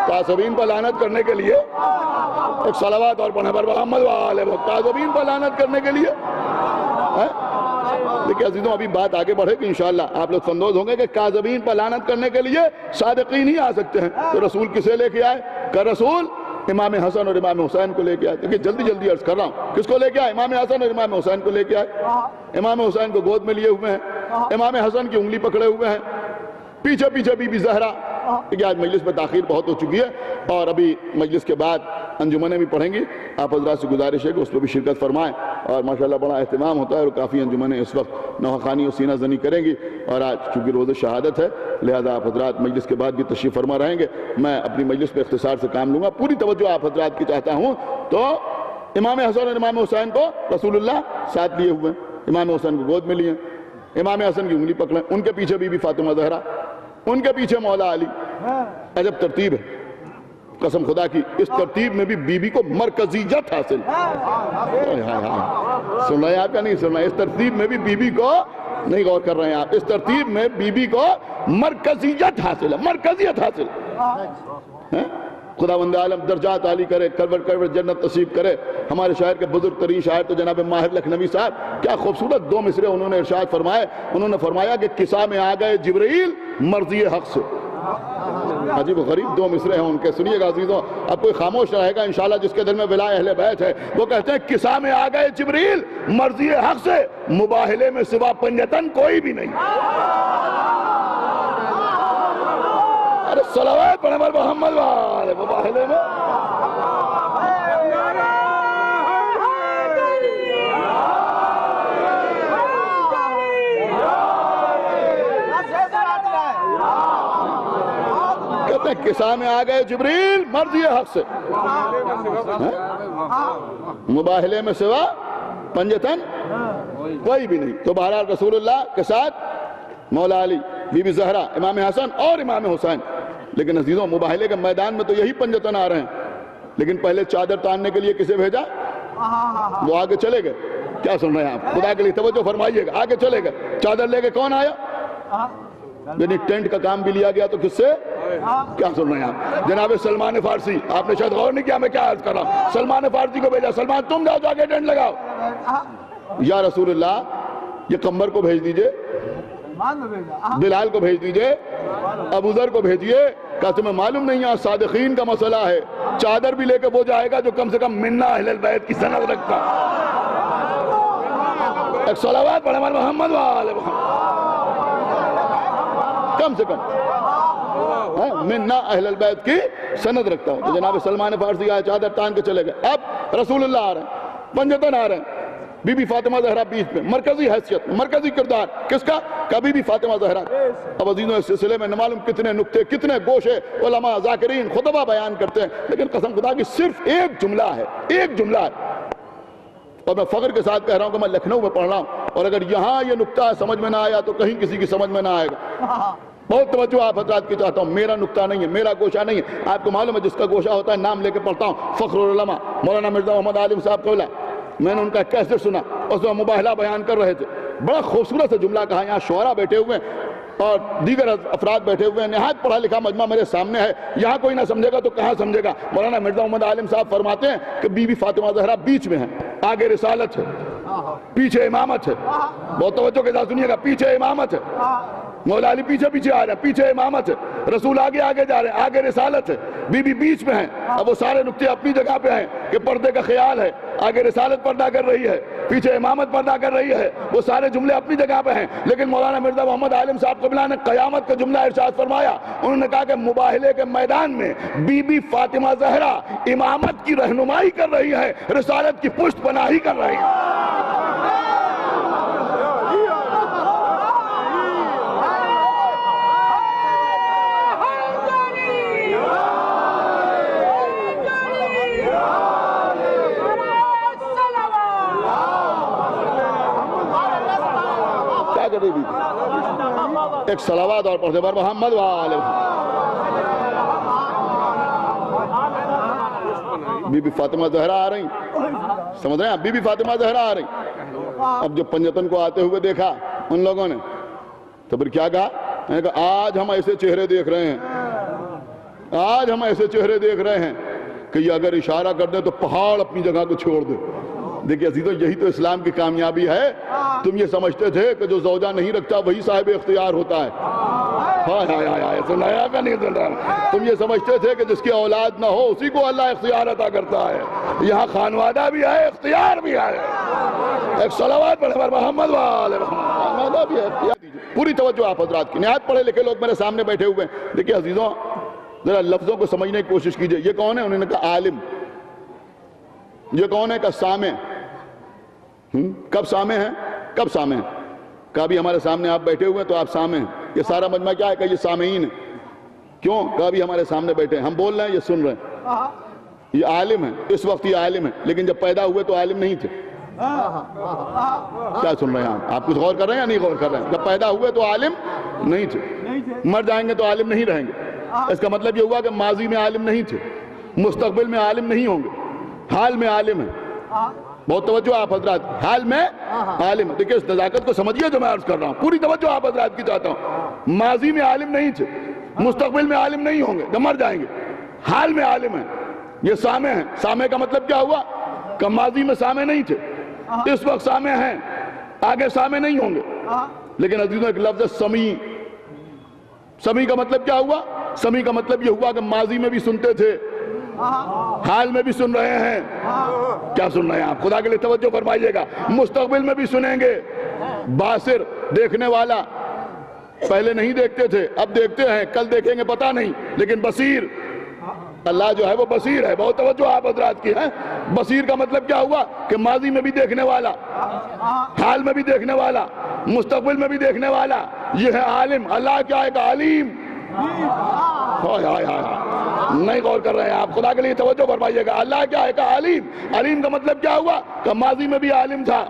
کاذبین پر لعنت کرنے کے لیے ایک صلوات اور پڑھیں بر محمد وآل محمد۔ کاذبین پر لعنت کرنے کے لیے دیکھیں عزیزوں ابھی بات آگے بڑھے کہ انشاءاللہ آپ لوگ سندوز ہوں گے کہ کاذبین پر لعنت کرنے کے لیے صادقین ہی آ سکتے ہیں۔ تو رسول کسے لے کے آئے؟ کہ رسول امام حسن اور امام حسین کو لے کے آئے۔ دیکھیں جلدی جلدی عرض کر رہا ہوں، کس کو لے کے آئے؟ امام حسن اور امام حسین کو لے کے آئے۔ امام حسین کو گود میں لیے ہوئے ہیں، امام حسن کی انگلی پکڑے ہوئے ہیں، پیچھے پیچھے بی بی زہرا۔ دیکھیں آج مجلس میں تاخیر بہت ہو چکی ہے اور ابھی مجلس کے بعد انجمنیں بھی پڑھیں گی، آپ حضرات سے گزارش ہے کہ اس پہ بھی شرکت فرمائیں، اور ماشاءاللہ بڑا اہتمام ہوتا ہے اور کافی انجمنیں اس وقت نوحہ خوانی اور سینہ زنی کریں گی، اور آج چونکہ روز شہادت ہے لہذا آپ حضرات مجلس کے بعد بھی تشریف فرما رہیں گے۔ میں اپنی مجلس پہ اختصار سے کام لوں گا، پوری توجہ آپ حضرات کی چاہتا ہوں۔ تو امام حسن اور امام حسین کو رسول اللہ ساتھ لیے ہوئے ہیں، امام حسین کو گود میں لیے، امام حسن کی انگلی پکڑیں، ان کے پیچھے بی بی فاطمہ زہرا، ان کے پیچھے مولا علی۔ عجب ترتیب ہے قسم خدا کی، اس ترتیب میں بھی بی بی کو مرکزیت حاصل۔ سن رہے ہیں آپ کا نہیں سن رہے ہیں؟ اس ترتیب میں بھی بی بی کو نہیں غور کر رہے ہیں آپ، اس ترتیب میں بی بی کو مرکزیت حاصل ہے، مرکزیت حاصل ہے۔ خداوند عالم درجات عالی کرے، کروٹ کروٹ جنت نصیب کرے۔ ہمارے شاعر کے بزرگ ترین شاعر تو جناب ماہر لکھنوی صاحب، کیا خوبصورت دو مصرے انہوں نے ارشاد فرمائے۔ انہوں نے فرمایا کہ قصہ میں آ گئے جبرائیل مرضی حق سے، عجیب و غریب دو مصرے ہیں ان کے، سنیے گا عزیزوں، اب کوئی خاموش رہے گا انشاءاللہ جس کے دل میں ولا اہل بیت ہے۔ وہ کہتے ہیں قصہ میں آ گئے جبریل مرضی حق سے، مباہلے میں سوا پنجتن کوئی بھی نہیں۔ ارے صلوات پڑھیں محمد والے، مباہلے میں قصہ میں آ گئے جبریل مرضی حق سے، مباہلے میں سوا پنجتن کوئی بھی نہیں۔ تو بہرحال رسول اللہ کے ساتھ مولا علی، بی بی زہرا، امام حسن اور امام حسین۔ لیکن عزیزوں مباہلے کے میدان میں تو یہی پنجتن آ رہے ہیں، لیکن پہلے چادر تاننے کے لیے کسے بھیجا؟ وہ آگے چلے گئے۔ کیا سن رہے ہیں آپ؟ خدا کے لیے توجہ فرمائیے گا، آگے چلے گئے۔ چادر لے کے کون آیا؟ یعنی ٹینٹ کا کام بھی لیا گیا تو کس سے؟ کیا سن رہے ہیں آپ؟ جناب سلمان فارسی، آپ نے شاید غور نہیں کیا میں کیا عرض کر رہا ہوں۔ سلمان فارسی کو بھیجا، سلمان تم جاؤ جا کے ٹینٹ لگاؤ۔ یا رسول اللہ یہ قمر کو بھیج دیجئے، بلال کو بھیج دیجئے، ابو ذر کو بھیجئے۔ کہا تمہیں معلوم نہیں یہاں صادقین کا مسئلہ ہے، چادر بھی لے کے وہ جائے گا جو کم سے کم منا اہل البیت کی سند رکھتا۔ ایک صلوات پڑھیں محمد وآل محمد، کم سے کم منا اہل البیت کی سند رکھتا ہوں۔ تو جناب سلمان فارسی آئے، چادر تان کے چلے گئے۔ اب رسول اللہ آ رہے ہیں، پنجتن آ رہے ہیں، بی بی فاطمہ زہرا بیچ میں، مرکزی حیثیت، مرکزی کردار کس کا؟ کبھی بھی فاطمہ زہرا۔ اب عزیزوں اس سلسلے میں نہ معلوم کتنے نکتے، کتنے گوشے علماء ذاکرین خطبہ بیان کرتے ہیں، لیکن قسم خدا کی صرف ایک جملہ ہے، ایک جملہ ہے۔ اور میں فخر کے ساتھ کہہ رہا ہوں کہ میں لکھنؤ میں پڑھ رہا ہوں، اور اگر یہاں یہ نکتہ سمجھ میں نہ آیا تو کہیں کسی کی سمجھ میں نہ آئے گا۔ بہت توجہ آپ حضرات کی چاہتا ہوں، میرا نکتہ نہیں ہے، میرا گوشہ نہیں ہے۔ آپ کو معلوم ہے جس کا گوشہ ہوتا ہے نام لے کے پڑھتا ہوں، فخر العلماء مولانا مرزا محمد عالم صاحب قبلہ۔ میں نے ان کا کیسے سنا، اس میں مباہلہ بیان کر رہے تھے، بڑا خوبصورت سے جملہ کہا۔ یہاں شعراء بیٹھے ہوئے ہیں اور دیگر افراد بیٹھے ہوئے ہیں، نہایت پڑھا لکھا مجمع میرے سامنے ہے، یہاں کوئی نہ سمجھے گا تو کہاں سمجھے گا۔ مولانا مرزا محمد عالم صاحب فرماتے ہیں کہ بی بی فاطمہ زہرا بیچ میں ہے، آگے رسالت ہے، پیچھے امامت ہے۔ بہت توجہ کے ساتھ سنیے گا، پیچھے امامت ہے، مولا علی پیچھے پیچھے آ رہے ہیں، پیچھے امامت ہے، رسول آگے آگے جا رہے ہیں، آگے رسالت ہے، بی بی بیچ میں ہیں۔ اب وہ سارے نکتے اپنی جگہ پہ ہیں کہ پردے کا خیال ہے، آگے رسالت پردہ کر رہی ہے، پیچھے امامت پردہ کر رہی ہے، وہ سارے جملے اپنی جگہ پہ ہیں۔ لیکن مولانا مرزا محمد عالم صاحب قبلہ نے قیامت کا جملہ ارشاد فرمایا، انہوں نے کہا کہ مباہلے کے میدان میں بی بی فاطمہ زہرا امامت کی رہنمائی کر رہی ہے، رسالت کی پشت پناہی کر رہی ہے۔ ایک صلوات اور پڑھتے بار محمد وآلہ۔ بی بی فاطمہ زہرا آ رہی، سمجھ رہے ہیں؟ بی بی فاطمہ زہرا آ رہی۔ اب جب پنجتن کو آتے ہوئے دیکھا ان لوگوں نے تو پھر کیا کہا؟ میں نے کہا آج ہم ایسے چہرے دیکھ رہے ہیں، آج ہم ایسے چہرے دیکھ رہے ہیں کہ یہ اگر اشارہ کر دیں تو پہاڑ اپنی جگہ کو چھوڑ دے۔ دیکھیں عزیزوں یہی تو اسلام کی کامیابی ہے۔ تم یہ سمجھتے تھے کہ جو زوجہ نہیں رکھتا وہی صاحب اختیار ہوتا ہے۔ سنایا کہ نہیں سن رہا؟ تم یہ سمجھتے تھے کہ جس کی اولاد نہ ہو اسی کو اللہ اختیار عطا کرتا ہے۔ یہاں خانوادہ بھی ہے، اختیار بھی ہے۔ ایک صلوات پڑھے محمد وآلہ محمد، خانوادہ بھی ہے، اختیار دیجئے۔ پوری توجہ آپ حضرات کی، نہایت پڑھے لکھے لوگ میرے سامنے بیٹھے ہوئے ہیں۔ دیکھیں عزیزوں ذرا لفظوں کو سمجھنے کی کوشش کیجئے۔ یہ کون ہے؟ انہوں نے کہا عالم۔ یہ کون ہے؟ کہ سامع۔ کب سامع ہیں؟ کب سامع ہیں؟ کہا بھی ہمارے سامنے آپ بیٹھے ہوئے ہیں تو آپ سامع ہیں۔ یہ سارا مجمع کیا ہے؟ کہ یہ سامعین ہیں۔ کیوں؟ کہا بھی ہمارے سامنے بیٹھے ہیں، ہم بول رہے ہیں یہ سن رہے ہیں۔ یہ عالم ہے، اس وقت یہ عالم ہے، لیکن جب پیدا ہوئے تو عالم نہیں تھے۔ کیا سن رہے ہیں آپ کچھ غور کر رہے ہیں یا نہیں غور کر رہے ہیں؟ جب پیدا ہوئے تو عالم نہیں تھے، مر جائیں گے تو عالم نہیں رہیں گے۔ اس کا مطلب یہ ہوا کہ ماضی میں عالم نہیں تھے، مستقبل میں عالم نہیں ہوں گے، حال میں عالم ہیں۔ بہت توجہ آپ حضرات، حال میں عالم۔ دیکھیں اس نزاکت کو سمجھیے جو میں عرض کر رہا ہوں، پوری توجہ آپ حضرات کی چاہتا ہوں۔ ماضی میں عالم نہیں تھے، مستقبل میں عالم نہیں ہوں گے، جب مر جائیں گے، حال میں عالم ہیں۔ یہ سامع ہیں۔ سامع کا مطلب کیا ہوا؟ کہ ماضی میں سامع نہیں تھے، اس وقت سامع ہیں، آگے سامع نہیں ہوں گے۔ لیکن عزیزوں ایک لفظ ہے سمیع۔ سمیع کا مطلب کیا ہوا؟ سمی کا مطلب یہ ہوا کہ ماضی میں بھی سنتے تھے، حال میں بھی سن رہے ہیں۔ کیا سن رہے ہیں آپ؟ خدا کے لیے توجہ فرمائیے گا۔ مستقبل میں بھی سنیں گے۔ باصر، دیکھنے والا، پہلے نہیں دیکھتے تھے، اب دیکھتے ہیں، کل دیکھیں گے پتہ نہیں، لیکن بصیر، اللہ جو ہے وہ بصیر ہے۔ بہت توجہ آپ حضرات کی ہے۔ بصیر کا مطلب کیا ہوا کہ ماضی میں بھی دیکھنے والا، حال میں بھی دیکھنے والا، مستقبل میں بھی دیکھنے والا، یہ ہے عالم۔ اللہ کیا ہے کہ علیم۔ نہیں غور کر رہے ہیں آپ، خدا کے لیے توجہ فرمائیے گا۔ اللہ کیا ہے کہ علیم۔ علیم کا مطلب کیا ہوا کہ ماضی میں بھی عالم تھا،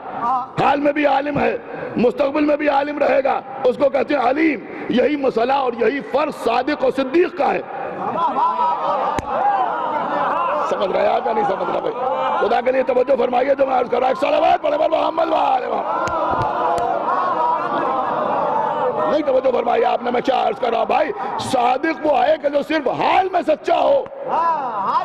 حال میں بھی عالم ہے، مستقبل میں بھی عالم رہے گا، اس کو کہتے ہیں علیم۔ یہی مسئلہ اور یہی فرض صادق اور صدیق کا ہے۔ سمجھ رہے ہیں یا نہیں سمجھ رہا بھائی؟ خدا کے لیے توجہ فرمائیے جو میں عرض کر رہا ہوں۔ صلوات پڑھے پر محمد وآلہ محمد۔ نہیں توجہ فرمائی آپ نے، میں کیا عرض کر رہا ہوں بھائی؟ صادق وہ ہے کہ جو صرف حال میں سچا ہو۔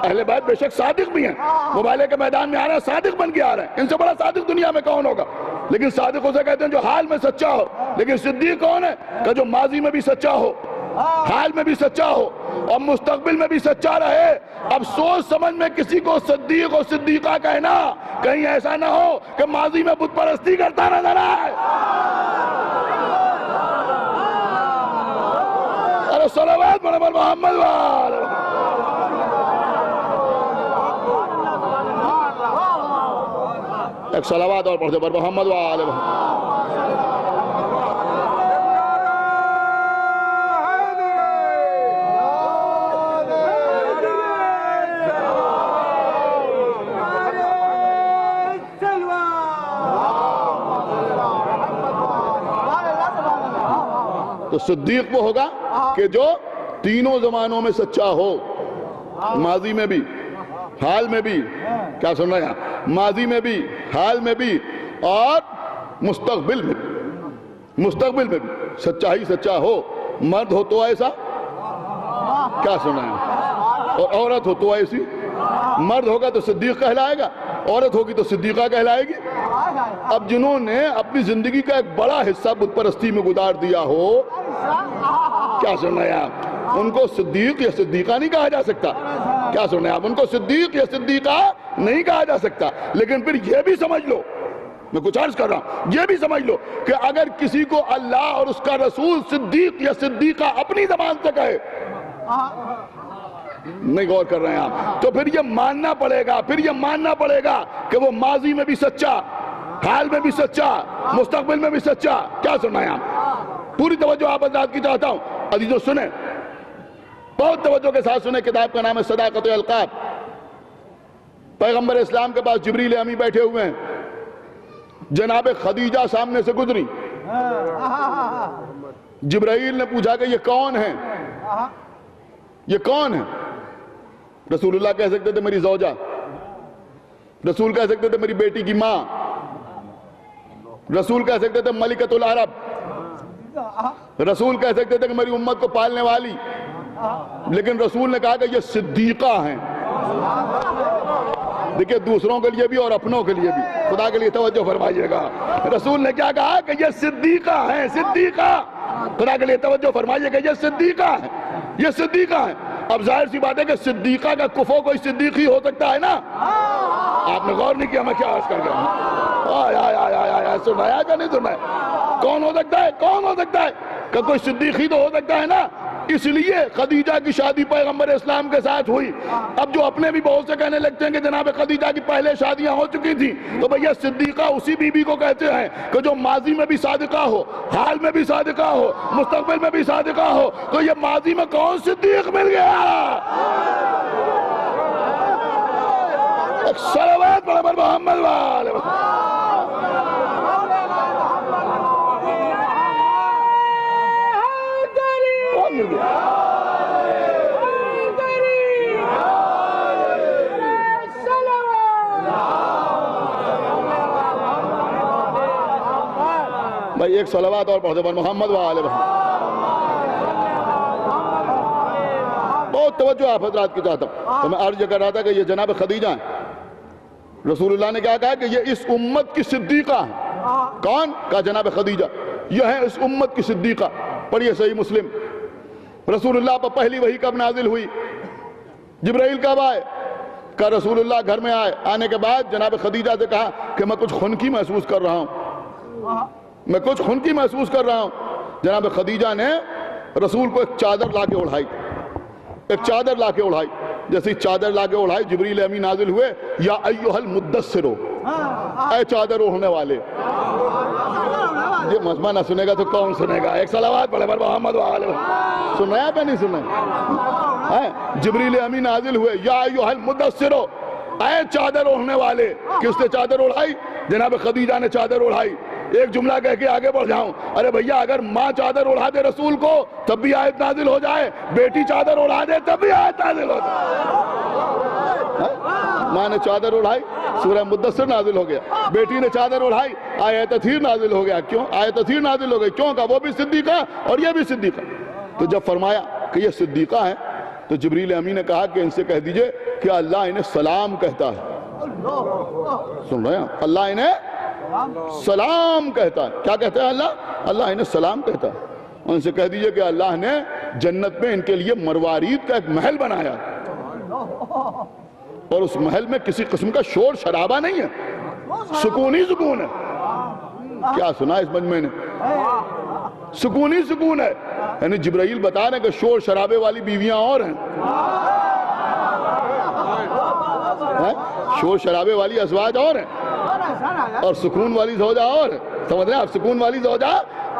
اہل بیت بے شک صادق بھی ہیں، مبالغے کے میدان میں آ رہے ہیں، صادق بن کے آ رہے ہیں۔ ان سے بڑا صادق دنیا میں کون ہوگا؟ لیکن صادق اسے کہتے ہیں جو حال میں سچا ہو۔ لیکن صدیق کون ہے؟ کہ جو ماضی میں بھی سچا ہو، حال میں بھی سچا ہو اور مستقبل میں بھی سچا رہے۔ اب سوچ سمجھ میں کسی کو صدیق اور صدیقہ کہنا، کہیں ایسا نہ ہو کہ ماضی میں بت پرستی کرتا نظر آئے۔ ارے صلوات پڑھے پر محمد وآلہ محمد۔ ایک صلوات اور پڑھتے پر محمد وآلہ محمد۔ تو صدیق وہ ہوگا کہ جو تینوں زمانوں میں سچا ہو، ماضی میں بھی، حال میں بھی، کیا سن رہے ہیں؟ ماضی میں بھی، حال میں بھی اور مستقبل میں بھی۔ مستقبل میں بھی سچا ہی سچا ہو۔ مرد ہو تو ایسا، کیا سن رہے ہیں؟ اور عورت ہو تو ایسی۔ مرد ہوگا تو صدیق کہلائے گا، عورت ہوگی تو صدیقہ کہلائے گی۔ اب جنہوں نے اپنی زندگی کا ایک بڑا حصہ بت پرستی میں گزار دیا ہو، کیا سن رہے ہیں آپ؟ ان کو صدیق یا صدیقہ نہیں کہا جا سکتا۔ کیا سن رہے ہیں آپ؟ ان کو صدیق یا صدیقہ نہیں کہا جا سکتا۔ لیکن پھر یہ بھی سمجھ لو، میں کچھ عرض کر رہا ہوں، یہ بھی سمجھ لو کہ اگر کسی کو اللہ اور اس کا رسول صدیق یا صدیقہ اپنی زبان سے کہے، نہیں غور کر رہے ہیں آپ، تو پھر یہ ماننا پڑے گا، پھر یہ ماننا پڑے گا کہ وہ ماضی میں بھی سچا، حال میں بھی سچا، مستقبل میں بھی سچا۔ کیا سننا ہے آپ؟ پوری توجہ آپ حضرات کی چاہتا ہوں۔ عزیزو سنیں، بہت توجہ کے ساتھ سنیں۔ کتاب کا نام ہے صداقت القاب۔ پیغمبر اسلام کے پاس جبریل امی بیٹھے ہوئے ہیں، جناب خدیجہ سامنے سے گزری۔ جبرائیل نے پوچھا کہ یہ کون ہے؟ یہ کون ہے؟ رسول اللہ کہہ سکتے تھے میری زوجہ، رسول کہہ سکتے تھے میری بیٹی کی ماں، رسول کہہ سکتے تھے ملکۃ العرب، رسول کہہ سکتے تھے کہ میری امت کو پالنے والی، لیکن رسول نے کہا کہ یہ صدیقہ ہیں۔ دیکھیں دوسروں کے لیے بھی اور اپنوں کے لیے بھی، خدا کے لیے توجہ فرمائیے گا۔ رسول نے کیا کہا کہ یہ صدیقہ ہیں، صدیقہ۔ خدا کے لیے توجہ فرمائیے کہ یہ صدیقہ ہیں، یہ صدیقہ ہیں۔ اب ظاہر سی بات ہے کہ صدیقہ کا کفو کوئی صدیقی ہو سکتا ہے نا؟ آپ نے غور نہیں کیا میں کیا عرض کر گیا؟ سنایا کہ نہیں سنایا؟ کون ہو سکتا ہے؟ کون ہو سکتا ہے؟ کہ کوئی صدیقی تو ہو سکتا ہے نا؟ اس لیے خدیجہ کی شادی پیغمبر اسلام کے ساتھ ہوئی۔ اب جو اپنے بھی بہت سے کہنے لگتے ہیں کہ جناب خدیجہ کی پہلے شادیاں ہو چکی تھیں، تو بھیا صدیقہ اسی بی بی کو کہتے ہیں کہ جو ماضی میں بھی صادقہ ہو، حال میں بھی صادقہ ہو، مستقبل میں بھی صادقہ ہو۔ تو یہ ماضی میں کون صدیق مل گیا؟ صلوات پڑھے پر محمد وآلہ محمد۔ بھائی ایک صلوات اور پڑھتے پر محمد وآلہ محمد۔ بہت توجہ آپ حضرات کی چاہتا ہوں۔ تو میں عرض کر رہا تھا کہ یہ جناب خدیجہ ہیں۔ رسول اللہ نے کیا کہا کہ یہ اس امت کی صدیقہ ہیں۔ کون؟ کہا جناب خدیجہ، یہ ہے اس امت کی صدیقہ۔ پڑھیے صحیح مسلم رسول اللہ پر پہلی وحی کب نازل ہوئی؟ جبرائیل کب آئے؟ کہ رسول اللہ گھر میں آئے، آنے کے بعد جناب خدیجہ سے کہا کہ میں کچھ خنکی محسوس کر رہا ہوں، میں کچھ خنکی محسوس کر رہا ہوں۔ جناب خدیجہ نے رسول کو ایک چادر لا کے اڑھائی، ایک چادر لا کے اڑھائی۔ جیسے چادر لا کے اڑھائی، جبریل امین نازل ہوئے، یا ایھا المدثرو، اے چادر اوڑھنے والے۔ یہ مجمع نہ سنے گا تو کون سنے گا؟ ایک صلوات پڑھے پر محمد وآلہ محمد۔ سنا ہے پہ نہیں سنا؟ جبریل امین نازل ہوئے، یا ایھا المدثرو، اے چادر اوڑھنے والے۔ کس نے چادر اڑھائی؟ جناب خدیجہ نے چادر اڑھائی۔ ایک جملہ کہہ کے آگے بڑھ جاؤں، ارے بھیا اگر ماں چادر اڑھا دے رسول کو تب بھی آیت نازل ہو جائے، بیٹی چادر اڑھا دے تب بھی آیت نازل ہو جائے۔ ماں نے چادر اڑھائی، سورہ مدثر نازل ہو گیا۔ بیٹی نے چادر اڑھائی، آیت تطہیر نازل ہو گیا۔ کیوں آیت تطہیر نازل ہو گئی؟ کیوں کہ وہ بھی صدیقہ اور یہ بھی صدیقہ۔ تو جب فرمایا کہ یہ صدیقہ ہے تو جبریل امین نے کہا کہ ان سے کہہ دیجئے کہ اللہ انہیں سلام کہتا ہے۔ سن رہے ہیں؟ اللہ انہیں سلام کہتا ہے۔ کیا کہتا ہے اللہ؟ اللہ انہیں سلام کہتا ہے۔ ان سے کہہ دیجئے کہ اللہ نے جنت میں ان کے لیے مروارید کا ایک محل بنایا ہے، اور اس محل میں کسی قسم کا شور شرابہ نہیں ہے، سکون ہی سکون ہے۔ کیا سنا اس مجمع نے؟ سکون ہی سکون ہے۔ یعنی جبرائیل بتا رہے ہیں کہ شور شرابے والی بیویاں اور ہیں، شور شرابے والی ازواج اور ہیں، اور سکون والی زوجہ اور ہے۔ سمجھ رہے ہیں آپ؟ سکون والی زوجہ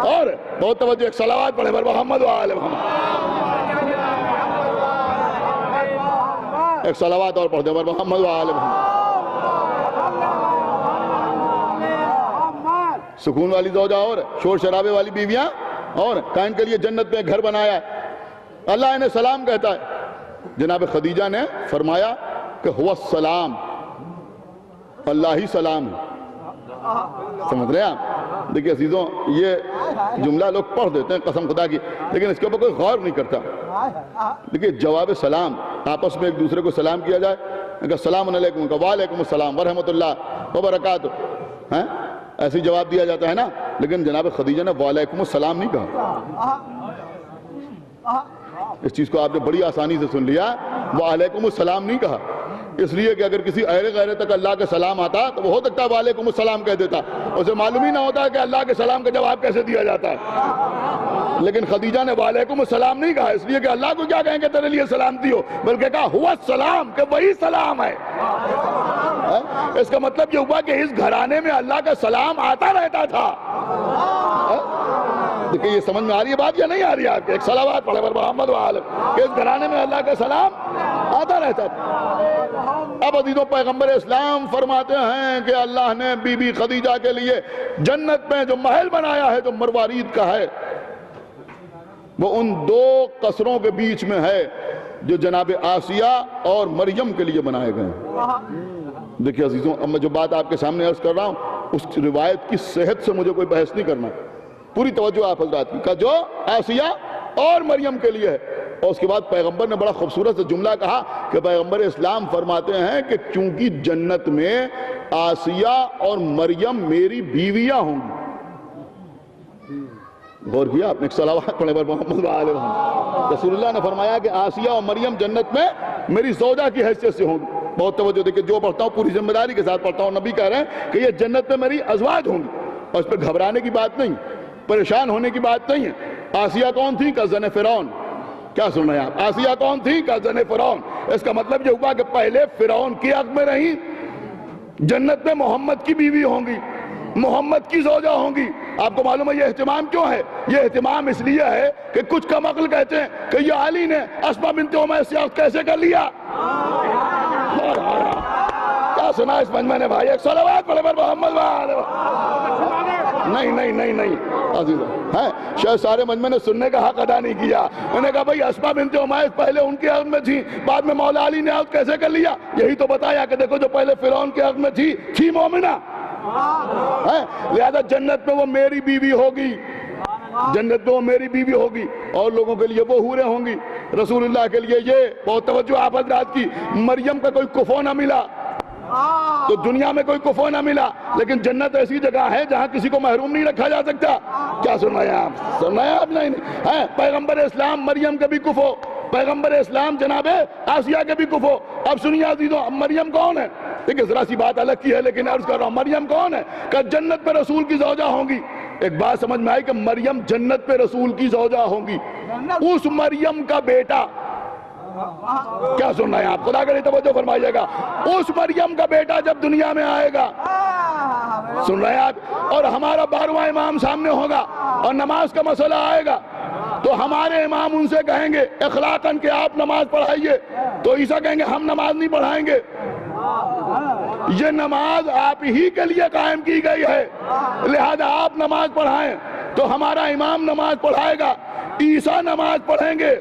اور ہے۔ بہت توجہ، ایک صلوات پڑھے پر محمد وآلہ محمد۔ ایک صلوات اور پڑھ دے پر محمد وآلہ محمد۔ سکون والی زوجہ اور ہے، شور شرابے والی بیویاں اور ہیں۔ کائن کے لیے جنت میں گھر بنایا ہے۔ اللہ انہیں سلام کہتا ہے۔ جناب خدیجہ نے فرمایا کہ هو السلام، اللہ ہی سلام ہے۔ سمجھ رہے ہیں آپ؟ دیکھیں عزیزوں، یہ جملہ لوگ پڑھ دیتے ہیں قسم خدا کی، لیکن اس کے اوپر کوئی غور نہیں کرتا۔ دیکھیں جواب سلام، آپس میں ایک دوسرے کو سلام کیا جائے، کہ السلام علیکم، کہ وعلیکم السلام ورحمۃ اللہ وبرکاتہ، ایسے جواب دیا جاتا ہے نا۔ لیکن جناب خدیجہ نے وعلیکم السلام نہیں کہا۔ اس چیز کو آپ نے بڑی آسانی سے سن لیا، وعلیکم السلام نہیں کہا، اس لیے کہ اگر کسی اہل غیرت تک اللہ کا سلام آتا تو وہ ہو سکتا ہے وعلیکم السلام کہہ دیتا، اسے معلوم ہی نہ ہوتا کہ اللہ کے سلام کا جواب کیسے دیا جاتا ہے۔ لیکن خدیجہ نے وعلیکم السلام نہیں کہا، اس لیے کہ اللہ کو کیا کہیں کہ تیرے لیے سلامتی ہو، بلکہ کہا ہوا السلام، کہ وہی سلام ہے۔ اس کا مطلب یہ ہوا کہ اس گھرانے میں اللہ کا سلام آتا رہتا تھا۔ دیکھیں یہ سمجھ میں آ رہی ہے بات یا نہیں آ رہی ہے آپ کے؟ ایک صلوات پڑھے پر محمد وآلہ، کہ اس گھرانے میں اللہ کا سلام آتا رہتا تھا۔ اب عزیزوں پیغمبر اسلام فرماتے ہیں کہ اللہ نے بی بی خدیجہ کے لیے جنت میں جو محل بنایا ہے جو مروارید کا ہے، وہ ان دو قصروں کے بیچ میں ہے جو جناب آسیہ اور مریم کے لیے بنائے گئے ہیں۔ دیکھیں عزیزوں، اب میں جو بات آپ کے سامنے عرض کر رہا ہوں اس روایت کی صحت سے مجھے کوئی بحث نہیں کرنا، پوری توجہ آپ حضرات کی، کہ جو آسیہ اور مریم کے لیے ہے۔ اور اس کے بعد پیغمبر نے بڑا خوبصورت سے جملہ کہا کہ پیغمبر اسلام فرماتے ہیں کہ چونکہ جنت میں آسیہ اور مریم میری بیویاں ہوں گی۔ غور کیا آپ نے؟ ایک صلوات پڑھنے پر محمد وآلہ محمد۔ رسول اللہ نے فرمایا کہ آسیہ اور مریم جنت میں میری زوجہ کی حیثیت سے ہوں گی۔ بہت توجہ دیکھیں، جو پڑھتا ہوں پوری ذمہ داری کے ساتھ پڑھتا ہوں، نبی کہہ رہے ہیں کہ یہ جنت میں میری ازواج ہوں گی، اور اس پہ گھبرانے کی بات نہیں، پریشان ہونے کی بات نہیں ہے۔ آسیہ کون تھی؟ کہ زن فرعون۔ کیا سن رہے ہیں آپ؟ آسیہ کون تھی؟ کہ زن فرعون۔ اس کا مطلب یہ ہوا کہ پہلے فرعون کی حق میں رہیں، جنت میں محمد کی بیوی ہوں گی، محمد کی زوجہ ہوں گی۔ آپ کو معلوم ہے یہ اہتمام کیوں ہے؟ یہ اہتمام اس لیے ہے کہ کچھ کم عقل کہتے ہیں کہ یہ علی نے اسماء بنت امیس سے عقد کیسے کر لیا؟ کیا سنا اس مجمع نے بھائی؟ ایک صلوات پڑھے پر محمد وآلہ۔ نہیں نہیں نہیں نہیں عزیزہ، شاید سارے مجمع نے سننے کا حق ادا نہیں کیا۔ انہوں نے کہا بھئی اسماء بنت امیس پہلے ان کے حق میں تھی، بعد میں مولا علی نے عقد کیسے کر لیا؟ یہی تو بتایا کہ دیکھو جو پہلے فرعون کے حق میں تھی مومنہ، لہذا جنت میں وہ میری بیوی ہوگی، جنت میں وہ میری بیوی ہوگی، اور لوگوں کے لیے وہ حوریں ہوں گی۔ رسول اللہ کے لیے یہ بہت توجہ آپ حضرات کی، مریم کا کوئی کفو نہ ملا، تو دنیا میں کوئی کفو نہ ملا، لیکن جنت ایسی جگہ ہے جہاں کسی کو محروم نہیں رکھا جا سکتا۔ کیا سنایا آپ؟ سنایا آپ؟ نہیں ہے۔ پیغمبر اسلام مریم کے بھی کفو، پیغمبر اسلام جناب آسیہ کے بھی کفو۔ اب سنیے عزیزوں، مریم کون ہے؟ دیکھیں ذرا سی بات الگ کی ہے لیکن عرض کر رہا ہوں، مریم کون ہے؟ کہ جنت پہ رسول کی زوجہ ہوں گی۔ ایک بات سمجھ میں آئی کہ مریم جنت پہ رسول کی زوجہ ہوں گی۔ اس مریم کا بیٹا، کیا سن رہے ہیں آپ؟ خدا کرے توجہ فرمائیے گا، اس مریم کا بیٹا جب دنیا میں آئے گا، سن رہے ہیں آپ، اور ہمارا 12واں امام سامنے ہوگا اور نماز کا مسئلہ آئے گا تو ہمارے امام ان سے کہیں گے اخلاقاً کہ آپ نماز پڑھائیے، تو عیسیٰ کہیں گے ہم نماز نہیں پڑھائیں گے، یہ نماز آپ ہی کے لیے قائم کی گئی ہے، لہذا آپ نماز پڑھائیں۔ تو ہمارا امام نماز پڑھائے گا، عیسیٰ نماز پڑھیں گے۔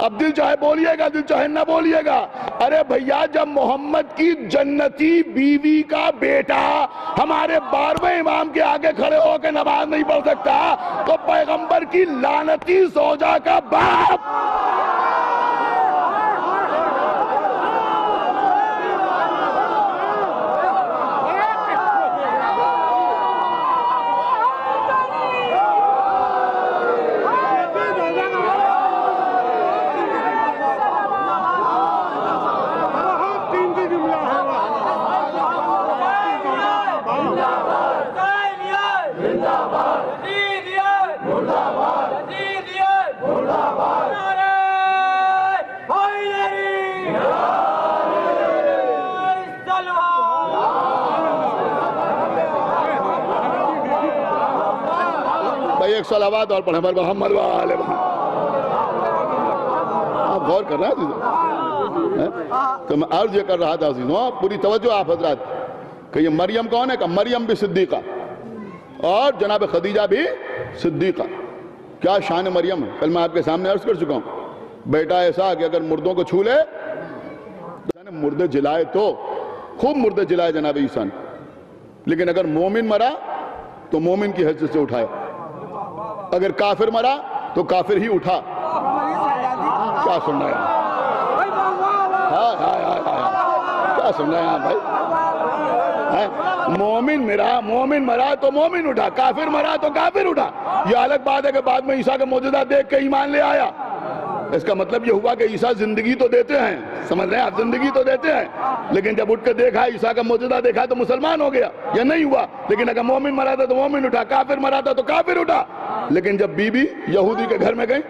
اب دل چاہے بولیے گا، دل چاہے نہ بولیے گا، ارے بھیا جب محمد کی جنتی بیوی کا بیٹا ہمارے 12ویں امام کے آگے کھڑے ہو کے نماز نہیں پڑھ سکتا تو پیغمبر کی لعنتی زوجہ کا باپ ایک صلوات اور پڑھیں پر محمد وآلہ محمد۔ آپ غور کر رہے ہیں عزیزوں؟ تو میں عرض یہ کر رہا تھا عزیزوں، پوری توجہ آپ حضرات، کہ یہ مریم کون ہے؟ کہ مریم بھی صدیقہ اور جناب خدیجہ بھی صدیقہ۔ کیا شان مریم ہے؟ کل میں آپ کے سامنے عرض کر چکا ہوں، بیٹا ایسا کہ اگر مردوں کو چھو لے، مردے جلائے تو خوب مردے جلائے جناب عیسیٰ نے، لیکن اگر مومن مرا تو مومن کی حیثیت سے اٹھائے، اگر کافر مرا تو کافر ہی اٹھا۔ کیا سن رہے ہیں؟ کیا سن رہے ہیں بھائی؟ مومن مرا تو مومن اٹھا، کافر مرا تو کافر اٹھا۔ یہ الگ بات ہے کہ بعد میں عیسیٰ کا معجزہ دیکھ کے ایمان لے آیا، اس کا مطلب یہ ہوا کہ عیسیٰ زندگی تو دیتے ہیں، سمجھ رہے ہیں آپ؟ زندگی تو دیتے ہیں، لیکن جب اٹھ کے دیکھا عیسیٰ کا معجزہ دیکھا تو مسلمان ہو گیا، یہ نہیں ہوا۔ لیکن اگر مومن مرا تھا تو مومن اٹھا، کافر مرا تھا تو کافر اٹھا۔ لیکن جب بی بی یہودی کے گھر میں گئی،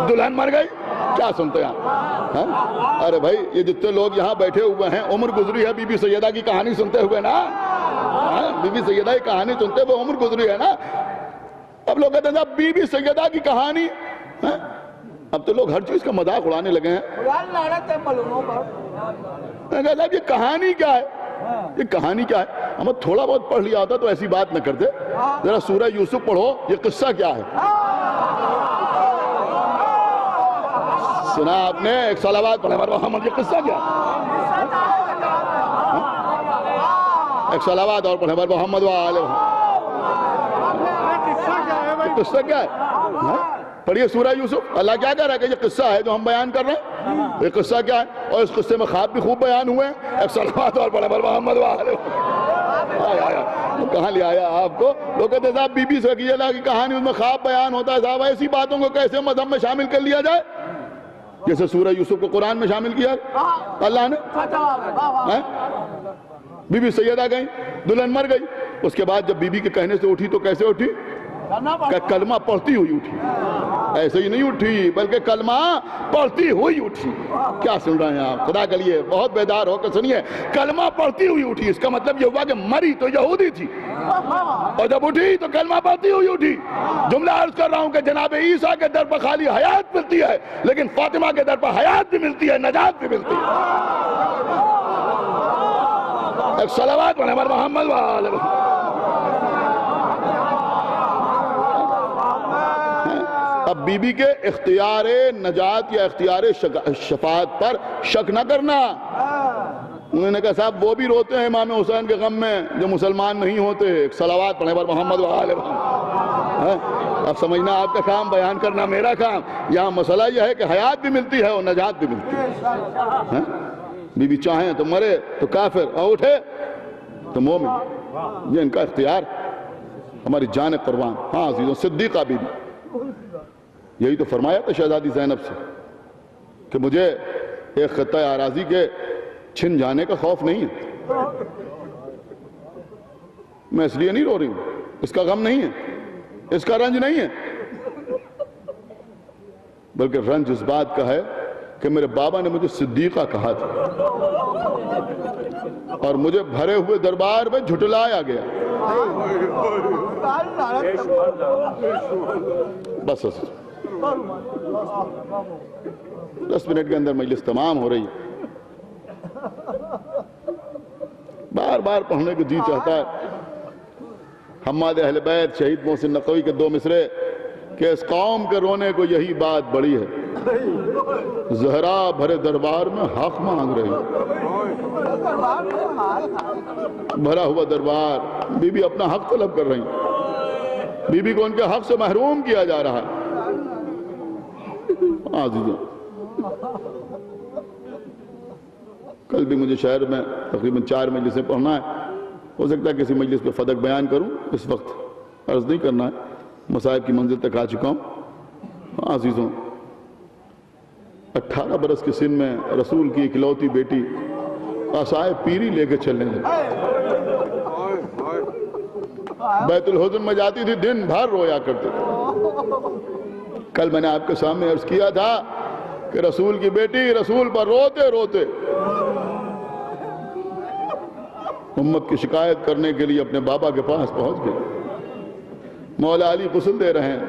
دلہن مر گئی، کیا سنتے ہیں آپ؟ ارے بھائی یہ جتنے لوگ یہاں بیٹھے ہوئے ہیں عمر گزری ہے بی بی سیدہ کی کہانی سنتے ہوئے نا، بی بی سیدہ کی کہانی سنتے ہوئے عمر گزری ہے نا۔ اب لوگ کہتے ہیں بی بی سیدہ کی کہانی، اب تو لوگ ہر چیز کا مذاق اڑانے لگے ہیں۔ یہ کہانی کیا ہے؟ یہ کہانی کیا ہے؟ ہمیں تھوڑا بہت پڑھ لیا ہوتا تو ایسی بات نہ کرتے۔ ذرا سورہ یوسف پڑھو، یہ قصہ کیا ہے؟ سنا آپ نے؟ ایک صلوات پڑھیں پر محمد، یہ قصہ کیا ہے؟ ایک صلوات اور پڑھیں پر محمد وآلہ محمد۔ یہ قصہ کیا ہے؟ پڑھیے سورہ یوسف، اللہ کیا کہہ رہا ہے کہ یہ قصہ ہے جو ہم بیان کر رہے ہیں، یہ قصہ کیا ہے؟ اور اس قصے میں خواب بھی خوب بیان ہوئے ہیں۔ ایک صلوات اور پڑھیں پر محمد وآلہ محمد۔ کہاں لے آیا آپ کو؟ لوگ کہتے ہیں صاحب بی بی سیدہ کی کہانی اس میں خواب بیان ہوتا ہے، صاحب ایسی باتوں کو کیسے مذہب میں شامل کر لیا جائے؟ جیسے سورہ یوسف کو قرآن میں شامل کیا اللہ نے۔ بی بی سیدہ گئی، دلہن مر گئی، اس کے بعد جب بی بی کے کہنے سے اٹھی تو کیسے اٹھی؟ کہ کلمہ پڑھتی ہوئی اٹھی، ایسے ہی نہیں اٹھی بلکہ کلمہ پڑھتی ہوئی اٹھی۔ کیا سن رہے ہیں آپ؟ خدا کے لیے بہت بیدار ہو کر سنیے، کلمہ پڑھتی ہوئی اٹھی، اس کا مطلب یہ ہوا کہ مری تو یہودی تھی اور جب اٹھی تو کلمہ پڑھتی ہوئی اٹھی۔ جملہ عرض کر رہا ہوں کہ جناب عیسیٰ کے در پر خالی حیات ملتی ہے، لیکن فاطمہ کے در پر حیات بھی ملتی ہے، نجات بھی ملتی ہے۔ ایک صلوات پڑھیں پر محمد وآلہ محمد۔ اب بی بی کے اختیار نجات یا اختیار شفاعت پر شک نہ کرنا۔ انہوں نے کہا صاحب وہ بھی روتے ہیں امام حسین کے غم میں جو مسلمان نہیں ہوتے۔ ایک صلوات پڑھیں پر محمد وآلہ محمد۔ اب سمجھنا آپ کا کام، بیان کرنا میرا کام۔ یہاں مسئلہ یہ ہے کہ حیات بھی ملتی ہے اور نجات بھی ملتی ہے۔ بی بی چاہیں تو مرے تو کافر اور اٹھے تو مومن، یہ ان کا اختیار، ہماری جان قربان۔ ہاں عزیزوں، صدیقہ بی بی یہی تو فرمایا تھا شہزادی زینب سے کہ مجھے ایک خطہ اراضی کے چھن جانے کا خوف نہیں ہے، میں اس لیے نہیں رو رہی ہوں، اس کا غم نہیں ہے، اس کا رنج نہیں ہے، بلکہ رنج اس بات کا ہے کہ میرے بابا نے مجھے صدیقہ کہا تھا اور مجھے بھرے ہوئے دربار میں جھٹلایا گیا۔ بس 10 منٹ کے اندر مجلس تمام ہو رہی ہے، بار بار پڑھنے کو جی چاہتا ہے۔ حماد اہل بیت شہید محسن نقوی کے 2 مصرے کہ اس قوم کے رونے کو یہی بات بڑی ہے، زہرا بھرے دربار میں حق مانگ رہی، بھرا ہوا دربار، بی بی اپنا حق طلب کر رہی، بی بی کو ان کے حق سے محروم کیا جا رہا ہے۔ عزیزوں، کل بھی مجھے شہر میں تقریباً 4 مجلسیں پڑھنا ہے، ہو سکتا ہے کسی مجلس پہ فدق بیان کروں، اس وقت عرض نہیں کرنا ہے، مصائب کی منزل تک آ چکا ہوں۔ عزیزوں، 18 برس کے سن میں رسول کی اکلوتی بیٹی عصائے پیری لے کے چلنے لگی، بیت الحزن میں جاتی تھی، دن بھر رویا کرتے تھے۔ کل میں نے آپ کے سامنے عرض کیا تھا کہ رسول کی بیٹی رسول پر روتے روتے امت کی شکایت کرنے کے لیے اپنے بابا کے پاس پہنچ گئی۔ مولا علی غسل دے رہے ہیں،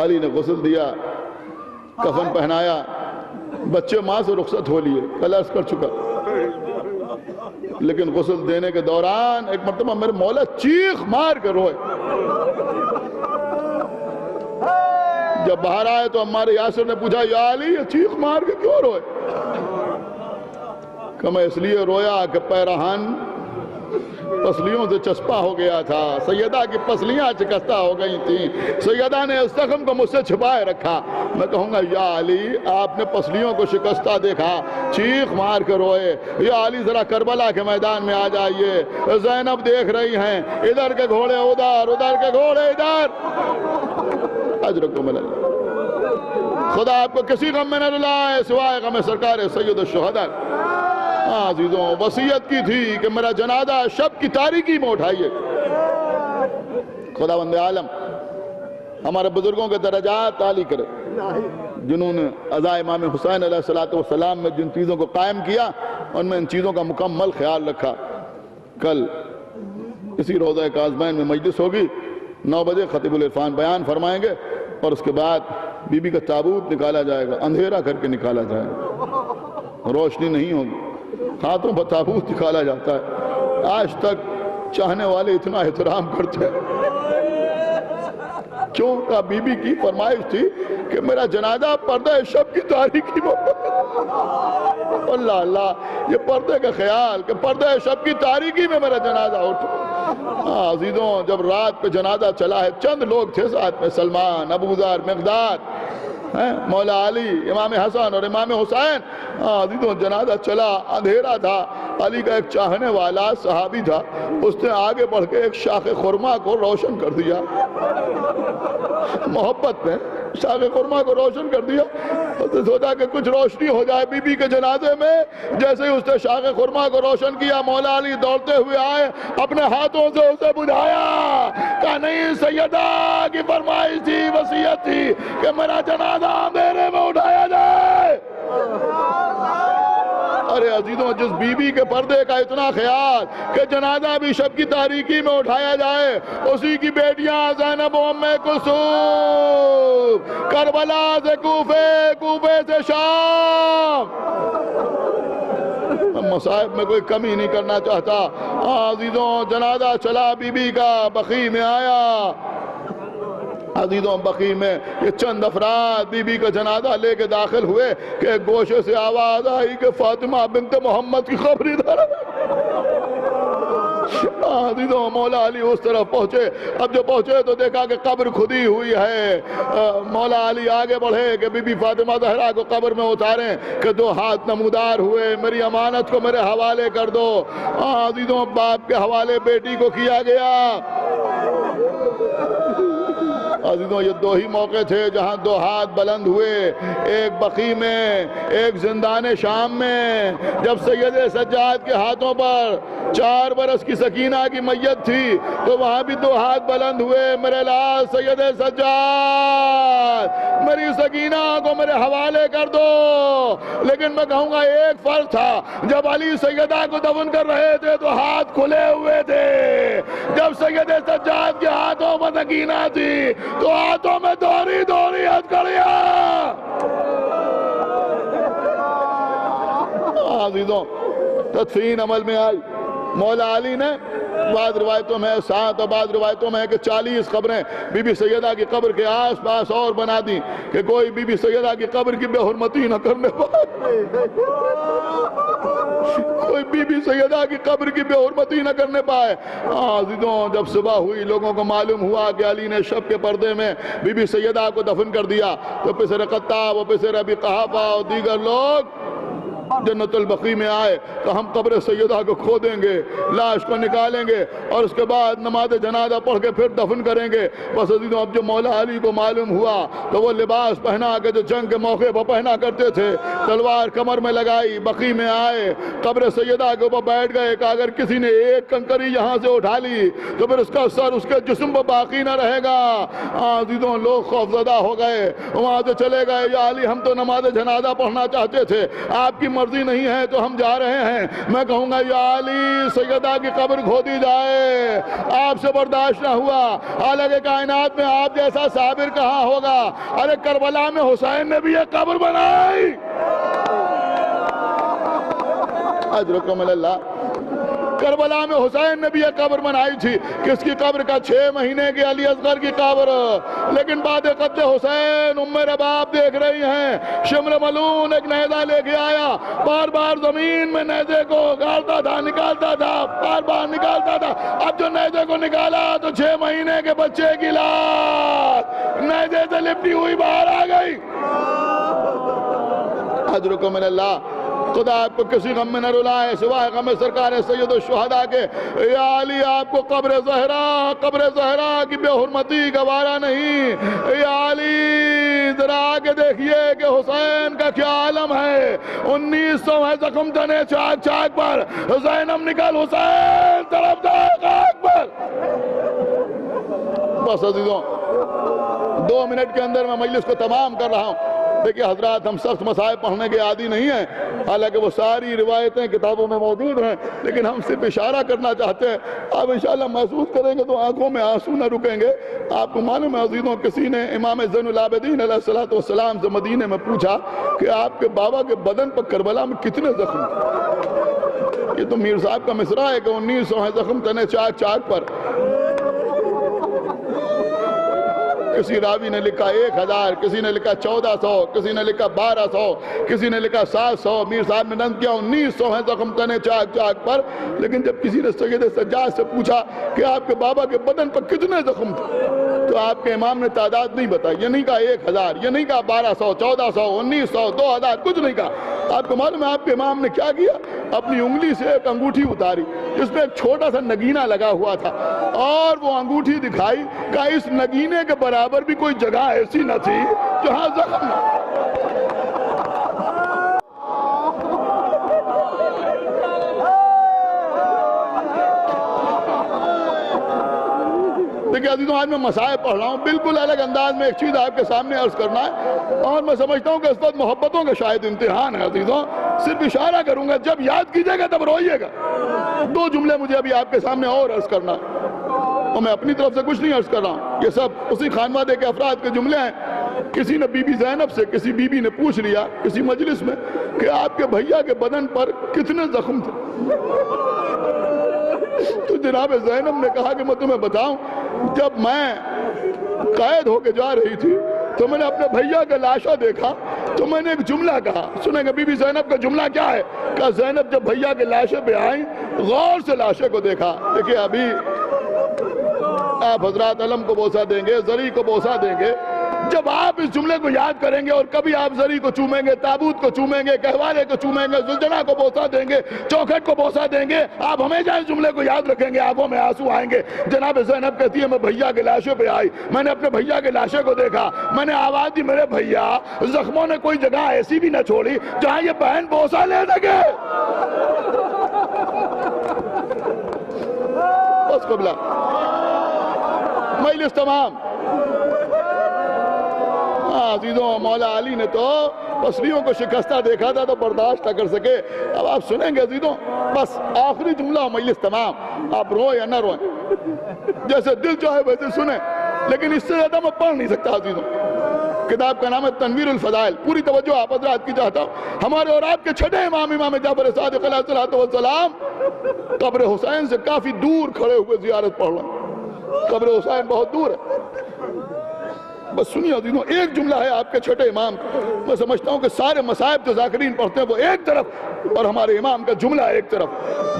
علی نے غسل دیا، کفن پہنایا، بچے ماں سے رخصت ہو لیے، کل عرض کر چکا، لیکن غسل دینے کے دوران ایک مرتبہ میرے مولا چیخ مار کر روئے۔ جب باہر آئے تو عمار یاسر نے پوچھا، یا علی یہ چیخ مار کے کیوں روئے؟ کہ میں اس لیے رویا کہ پیرہن پسلیوں سے چسپا ہو گیا تھا، سیدہ کی پسلیاں شکستہ ہو گئی تھیں، سیدہ نے اس زخم کو مجھ سے چھپائے رکھا۔ میں کہوں گا یا علی آپ نے پسلیوں کو شکستہ دیکھا، چیخ مار کر روئے، یا علی ذرا کربلا کے میدان میں آ جائیے، زینب دیکھ رہی ہیں، ادھر کے گھوڑے ادھر، ادھر کے گھوڑے ادھر۔ اجرکم اللہ، خدا آپ کو کسی غم میں نہ رلائے سوائے غم سرکار سید الشہداء۔ عزیزوں، وصیت کی تھی کہ میرا جنازہ شب کی تاریکی میں اٹھائیے۔ خداوند عالم ہمارے بزرگوں کے درجات عالی کرے، جنہوں نے عزا امام حسین علیہ السلام میں جن چیزوں کو قائم کیا ان میں ان چیزوں کا مکمل خیال رکھا۔ کل اسی روضہ کاظمین میں مجلس ہوگی، 9 بجے خطیب العرفان بیان فرمائیں گے، اور اس کے بعد بی بی کا تابوت نکالا جائے گا، اندھیرا کر کے نکالا جائے گا، روشنی نہیں ہوگی، ہاتھوں پر تابوت نکالا جاتا ہے۔ آج تک چاہنے والے اتنا احترام کرتے ہیں، کیوں کہ بی بی کی فرمائش تھی کہ میرا جنازہ پردہ شب کی تاریکی میں، اللہ اللہ، یہ پردے کا خیال کہ پردہ شب کی تاریکی میں میرا جنازہ اٹھے۔ عزیزوں، جب رات پہ جنازہ چلا ہے، چند لوگ تھے ساتھ میں، سلمان، ابو ذر، مقداد، مولا علی، امام حسن اور امام حسین۔ عزیزوں، جنازہ چلا، اندھیرا تھا، علی کا ایک چاہنے والا صحابی تھا، اس نے آگے بڑھ کے ایک شاخ خرما کو روشن کر دیا، محبت میں شاخ خرما کو روشن کر دیا۔ اس نے سوچا کہ کچھ روشنی ہو جائے بی بی کے جنازے میں، جیسے ہی اس نے شاخ خرما کو روشن کیا، مولا علی دوڑتے ہوئے آئے، اپنے ہاتھوں سے اسے بجھایا، کہا نہیں، سیدہ کی فرمائش تھی، وصیت تھی کہ میرا جنازہ اندھیرے میں اٹھایا جائے۔ ارے عزیزوں، جس بی بی کے پردے کا اتنا خیال کہ جنازہ بھی شب کی تاریکی میں اٹھایا جائے، اسی کی بیٹیاں زینب و ام کلثوم، کربلا سے کوفے، کوفے سے شام۔ مصائب میں کوئی کمی نہیں کرنا چاہتا۔ عزیزوں، جنازہ چلا بی بی کا، بقیع میں آیا۔ عزیزوں، بقیع میں یہ چند افراد بی بی کا جنازہ لے کے داخل ہوئے کہ ایک گوشے سے آواز آئی کہ فاطمہ بنت محمد کی قبر ادھر ہے۔ مولا علی اس طرف پہنچے. اب جو پہنچے تو دیکھا کہ قبر کھدی ہوئی ہے. مولا علی آگے بڑھے کہ بی بی فاطمہ زہرا کو قبر میں اتاریں کہ 2 ہاتھ نمودار ہوئے, میری امانت کو میرے حوالے کر دو. عزیزوں, باپ کے حوالے بیٹی کو کیا گیا. عزیزوں, یہ 2 ہی موقع تھے جہاں 2 ہاتھ بلند ہوئے, ایک بقیع میں, ایک زندان شام میں, جب سید سجاد کے ہاتھوں پر 4 برس کی سکینہ کی میت تھی تو وہاں بھی 2 ہاتھ بلند ہوئے, میرے لال سید سجاد, میری سکینہ کو میرے حوالے کر دو. لیکن میں کہوں گا ایک فرق تھا, جب علی سیدہ کو دفن کر رہے تھے تو ہاتھ کھلے ہوئے تھے, جب سید سجاد کے ہاتھوں پر سکینہ تھی تو ہاتھوں میں دوری دوری ہتھکڑیاں. عزیزوں, تدفین عمل میں آئی. مولا علی نے بعض روایتوں میں 7 اور بعض روایتوں میں کہ 40 قبریں بی بی سیدہ کی قبر کے آس پاس اور بنا دی کہ کوئی بی بی سیدہ کی قبر کی بے حرمتی نہ کرنے پائے, کوئی بی بی سیدہ کی قبر کی بے حرمتی نہ کرنے پائے. عزیزوں, جب صبح ہوئی لوگوں کو معلوم ہوا کہ علی نے شب کے پردے میں بی بی سیدہ کو دفن کر دیا تو پسر قطاب و پسر ابی قحافہ اور دیگر لوگ جنت البقیع میں آئے تو ہم قبر سیدہ کو کھودیں گے, لاش کو نکالیں گے اور اس کے بعد نماز جنازہ پڑھ کے پھر دفن کریں گے. بس عزیزوں, اب جو مولا علی کو معلوم ہوا تو وہ لباس پہنا کے جو جنگ کے موقع پر پہنا کرتے تھے, تلوار کمر میں لگائی, بقیع میں آئے, قبر سیدہ کے اوپر بیٹھ گئے کہ اگر کسی نے ایک کنکری یہاں سے اٹھا لی تو پھر اس کا سر اس کے جسم پر باقی نہ رہے گا. عزیزوں, لوگ خوفزدہ ہو گئے, وہاں سے چلے گئے, یا علی ہم تو نماز جنازہ پڑھنا چاہتے تھے, آپ کی مرضی نہیں ہے تو ہم جا رہے ہیں. میں کہوں گا یا علی سیدہ کی قبر کھودی جائے, آپ سے برداشت نہ ہوا. حالانکہ کائنات میں آپ جیسا صابر کہاں ہوگا. ارے کربلا میں حسین نے بھی یہ قبر بنائی. اجرکم اللہ, کربلا میں حسین نے بھی یہ قبر بنائی تھی. کس کی قبر کا؟ 6 مہینے کی علی اصغر کی قبر. لیکن بعد قتل حسین ام رباب دیکھ رہی ہیں, شمر ملون ایک نیزہ لے کے آیا, بار بار زمین میں نیزے کو گاڑتا تھا, نکالتا تھا, بار بار نکالتا تھا. اب جو نیزے کو نکالا تو 6 مہینے کے بچے کی لاش نیزے سے لپٹی ہوئی باہر آ گئی. اجرکم اللہ, خدا آپ کو کسی غم میں نہ رلائے سوائے غم سرکار سید الشہداء کے. یا علی آپ کو قبر زہرا کی بے حرمتی گوارا نہیں. یا علی ذرا آگے دیکھیے کہ حسین کا کیا عالم ہے. 1900 ہے زخم تنے چاک چاک پر, زینب نکل حسین طرف خاک پر. بس عزیزوں, 2 منٹ کے اندر میں مجلس کو تمام کر رہا ہوں. دیکھیں حضرات, ہم سخت مسائل پڑھنے کے عادی نہیں ہیں, حالانکہ وہ ساری روایتیں کتابوں میں موجود ہیں, لیکن ہم صرف اشارہ کرنا چاہتے ہیں. آپ انشاءاللہ محسوس کریں گے تو آنکھوں میں آنسو نہ رکیں گے. آپ کو معلوم ہے عزیزوں, کسی نے امام زین العابدین علیہ السلام سے مدینے میں پوچھا کہ آپ کے بابا کے بدن پر کربلا میں کتنے زخم تھے. یہ تو میر صاحب کا مصرع ہے کہ 1900 ہے زخم تنے چاک چاک پر. کسی راوی نے لکھا 1000, کسی نے لکھا 1400, کسی نے لکھا 1200, کسی نے لکھا 700. میر صاحب نے نند کیا 1900 ہیں زخم تنے چاک چاک پر. لیکن جب کسی نے سید سجاد سے پوچھا کہ آپ کے بابا کے بدن پر کتنے زخم تھے تو آپ کے امام نے تعداد نہیں بتائی. یہ نہیں کہا 1000, یہ نہیں کہا 1200, 1400, 1900, 2000, کچھ نہیں کہا. آپ کو معلوم ہے آپ کے امام نے کیا کیا؟ اپنی انگلی سے ایک انگوٹھی اتاری جس میں ایک چھوٹا سا نگینہ لگا ہوا تھا, اور وہ انگوٹھی دکھائی کہ اس نگینے کے برابر بھی کوئی جگہ ایسی نہ تھی جہاں زخم نہ. دیکھیں عزیزوں, آج میں مسائل پڑھ رہا ہوں, بالکل الگ انداز میں ایک چیز آپ کے سامنے عرض کرنا ہے, اور میں سمجھتا ہوں کہ اس وقت محبتوں کا شاید امتحان ہے. عزیزوں, صرف اشارہ کروں گا, جب یاد کیجئے گا تب روئیے گا. 2 جملے مجھے ابھی آپ کے سامنے اور عرض کرنا ہے, اور میں اپنی طرف سے کچھ نہیں عرض کر رہا ہوں, یہ سب اسی خانوادے کے افراد کے جملے ہیں. کسی نے بی بی زینب سے, کسی بی بی نے پوچھ لیا کسی مجلس میں کہ آپ کے بھیا کے بدن پر کتنے زخم تھے. تو جناب زینب نے کہا کہ میں تمہیں بتاؤں, جب میں قید ہو کے جا رہی تھی تو میں نے اپنے بھیا کا لاشا دیکھا تو میں نے ایک جملہ کہا، سنیں گے بی بی زینب کا جملہ کیا ہے؟ کہا زینب جب بھیا کے لاشے پہ آئیں غور سے لاشے کو دیکھا، دیکھیں ابھی آپ حضرات علم کو بوسہ دیں گے، زری کو بوسہ دیں گے، جب آپ اس جملے کو یاد کریں گے اور کبھی آپ زری کو چومیں گے، تابوت کو چومیں گے، کہوارے کو چومیں گے، زلجنہ کو بوسہ دیں گے، چوکھٹ کو بوسہ دیں گے، آپ ہمیشہ اس جملے کو یاد رکھیں گے، آنکھوں میں آنسو آئیں گے۔ جناب زینب کہتی ہے میں بھیا کے لاشے پہ آئی، میں نے اپنے بھیا کے لاشے کو دیکھا، میں نے آواز دی میرے بھیا، زخموں نے کوئی جگہ ایسی بھی نہ چھوڑی جہاں یہ بہن بوسہ لے سکے۔ بس قبلہ مجلس تمام۔ عزیزوں مولا علی نے تو پسلیوں کو شکستہ دیکھا تھا تو برداشت نہ کر سکے۔ اب آپ سنیں گے عزیزوں، بس آخری جملہ مجلس تمام، آپ روئیں یا نہ روئیں، جیسے دل چاہے ویسے سنیں، لیکن اس سے زیادہ میں پڑھ نہیں سکتا عزیزوں۔ کتاب کا نام ہے تنویر الفضائل، پوری توجہ آپ حضرات کی چاہتا ہوں۔ ہمارے اور آپ کے چھٹے امام جعفر صادق علیہ السلام قبر حسین سے کافی دور کھڑے ہوئے زیارت پڑھ رہے ہیں، قبر حسین بہت دور ہے۔ بس سنیے عزیزوں، ایک جملہ ہے آپ کے چھٹے امام کا، میں سمجھتا ہوں کہ سارے مصائب جو ذاکرین پڑھتے ہیں وہ ایک طرف اور ہمارے امام کا جملہ ایک طرف،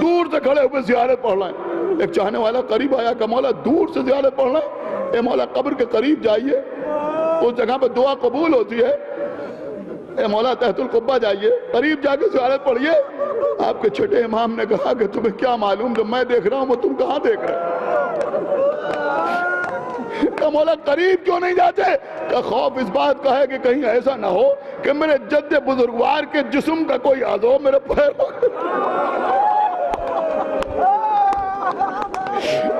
دور سے کھڑے ہوئے زیارت پڑھ رہے ہیں۔ ایک چاہنے والا قریب آیا کہ مولا دور سے زیارت پڑھ رہے ہیں، اے مولا قبر کے قریب جائیے، اس جگہ پہ دعا قبول ہوتی ہے، اے مولا تحت القبہ جائیے، قریب جا کے زیارت پڑھیے۔ آپ کے چھٹے امام نے کہا کہ تمہیں کیا معلوم جو میں دیکھ رہا ہوں وہ تم کہاں دیکھ رہے کہ مولا قریب کیوں نہیں جاتے؟ کہ خوف اس بات کا ہے کہ کہیں ایسا نہ ہو کہ میرے جد بزرگوار کے جسم کا کوئی عضو میرے پیر ہو۔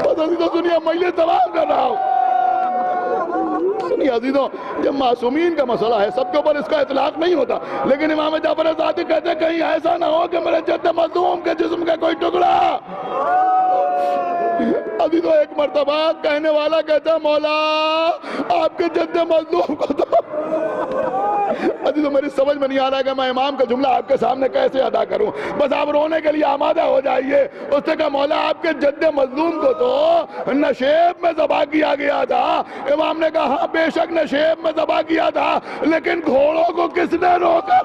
بس عزیزوں سنیے، مجلس تمام کر رہا ہوں۔ سنیے عزیزوں، جب معصومین کا مسئلہ ہے سب کے اوپر اس کا اطلاق نہیں ہوتا، لیکن امام جعفر صادق کہتے ہیں کہیں ایسا نہ ہو کہ میرے جد مظلوم کے جسم کا کوئی ٹکڑا۔ عزیزوں ایک مرتبہ کہنے والا کہتا ہے مولا آپ کے جد مظلوم کو تو عزیزوں میری سمجھ میں نہیں آ رہا کہ میں امام کا جملہ آپ کے سامنے کیسے ادا کروں، بس آپ رونے کے لیے آمادہ ہو جائیے۔ اس نے کہا مولا آپ کے جد مظلوم کو تو نشیب میں ذبح کیا گیا تھا۔ امام نے کہا ہاں بے شک نشیب میں ذبح کیا تھا، لیکن گھوڑوں کو کس نے روکا؟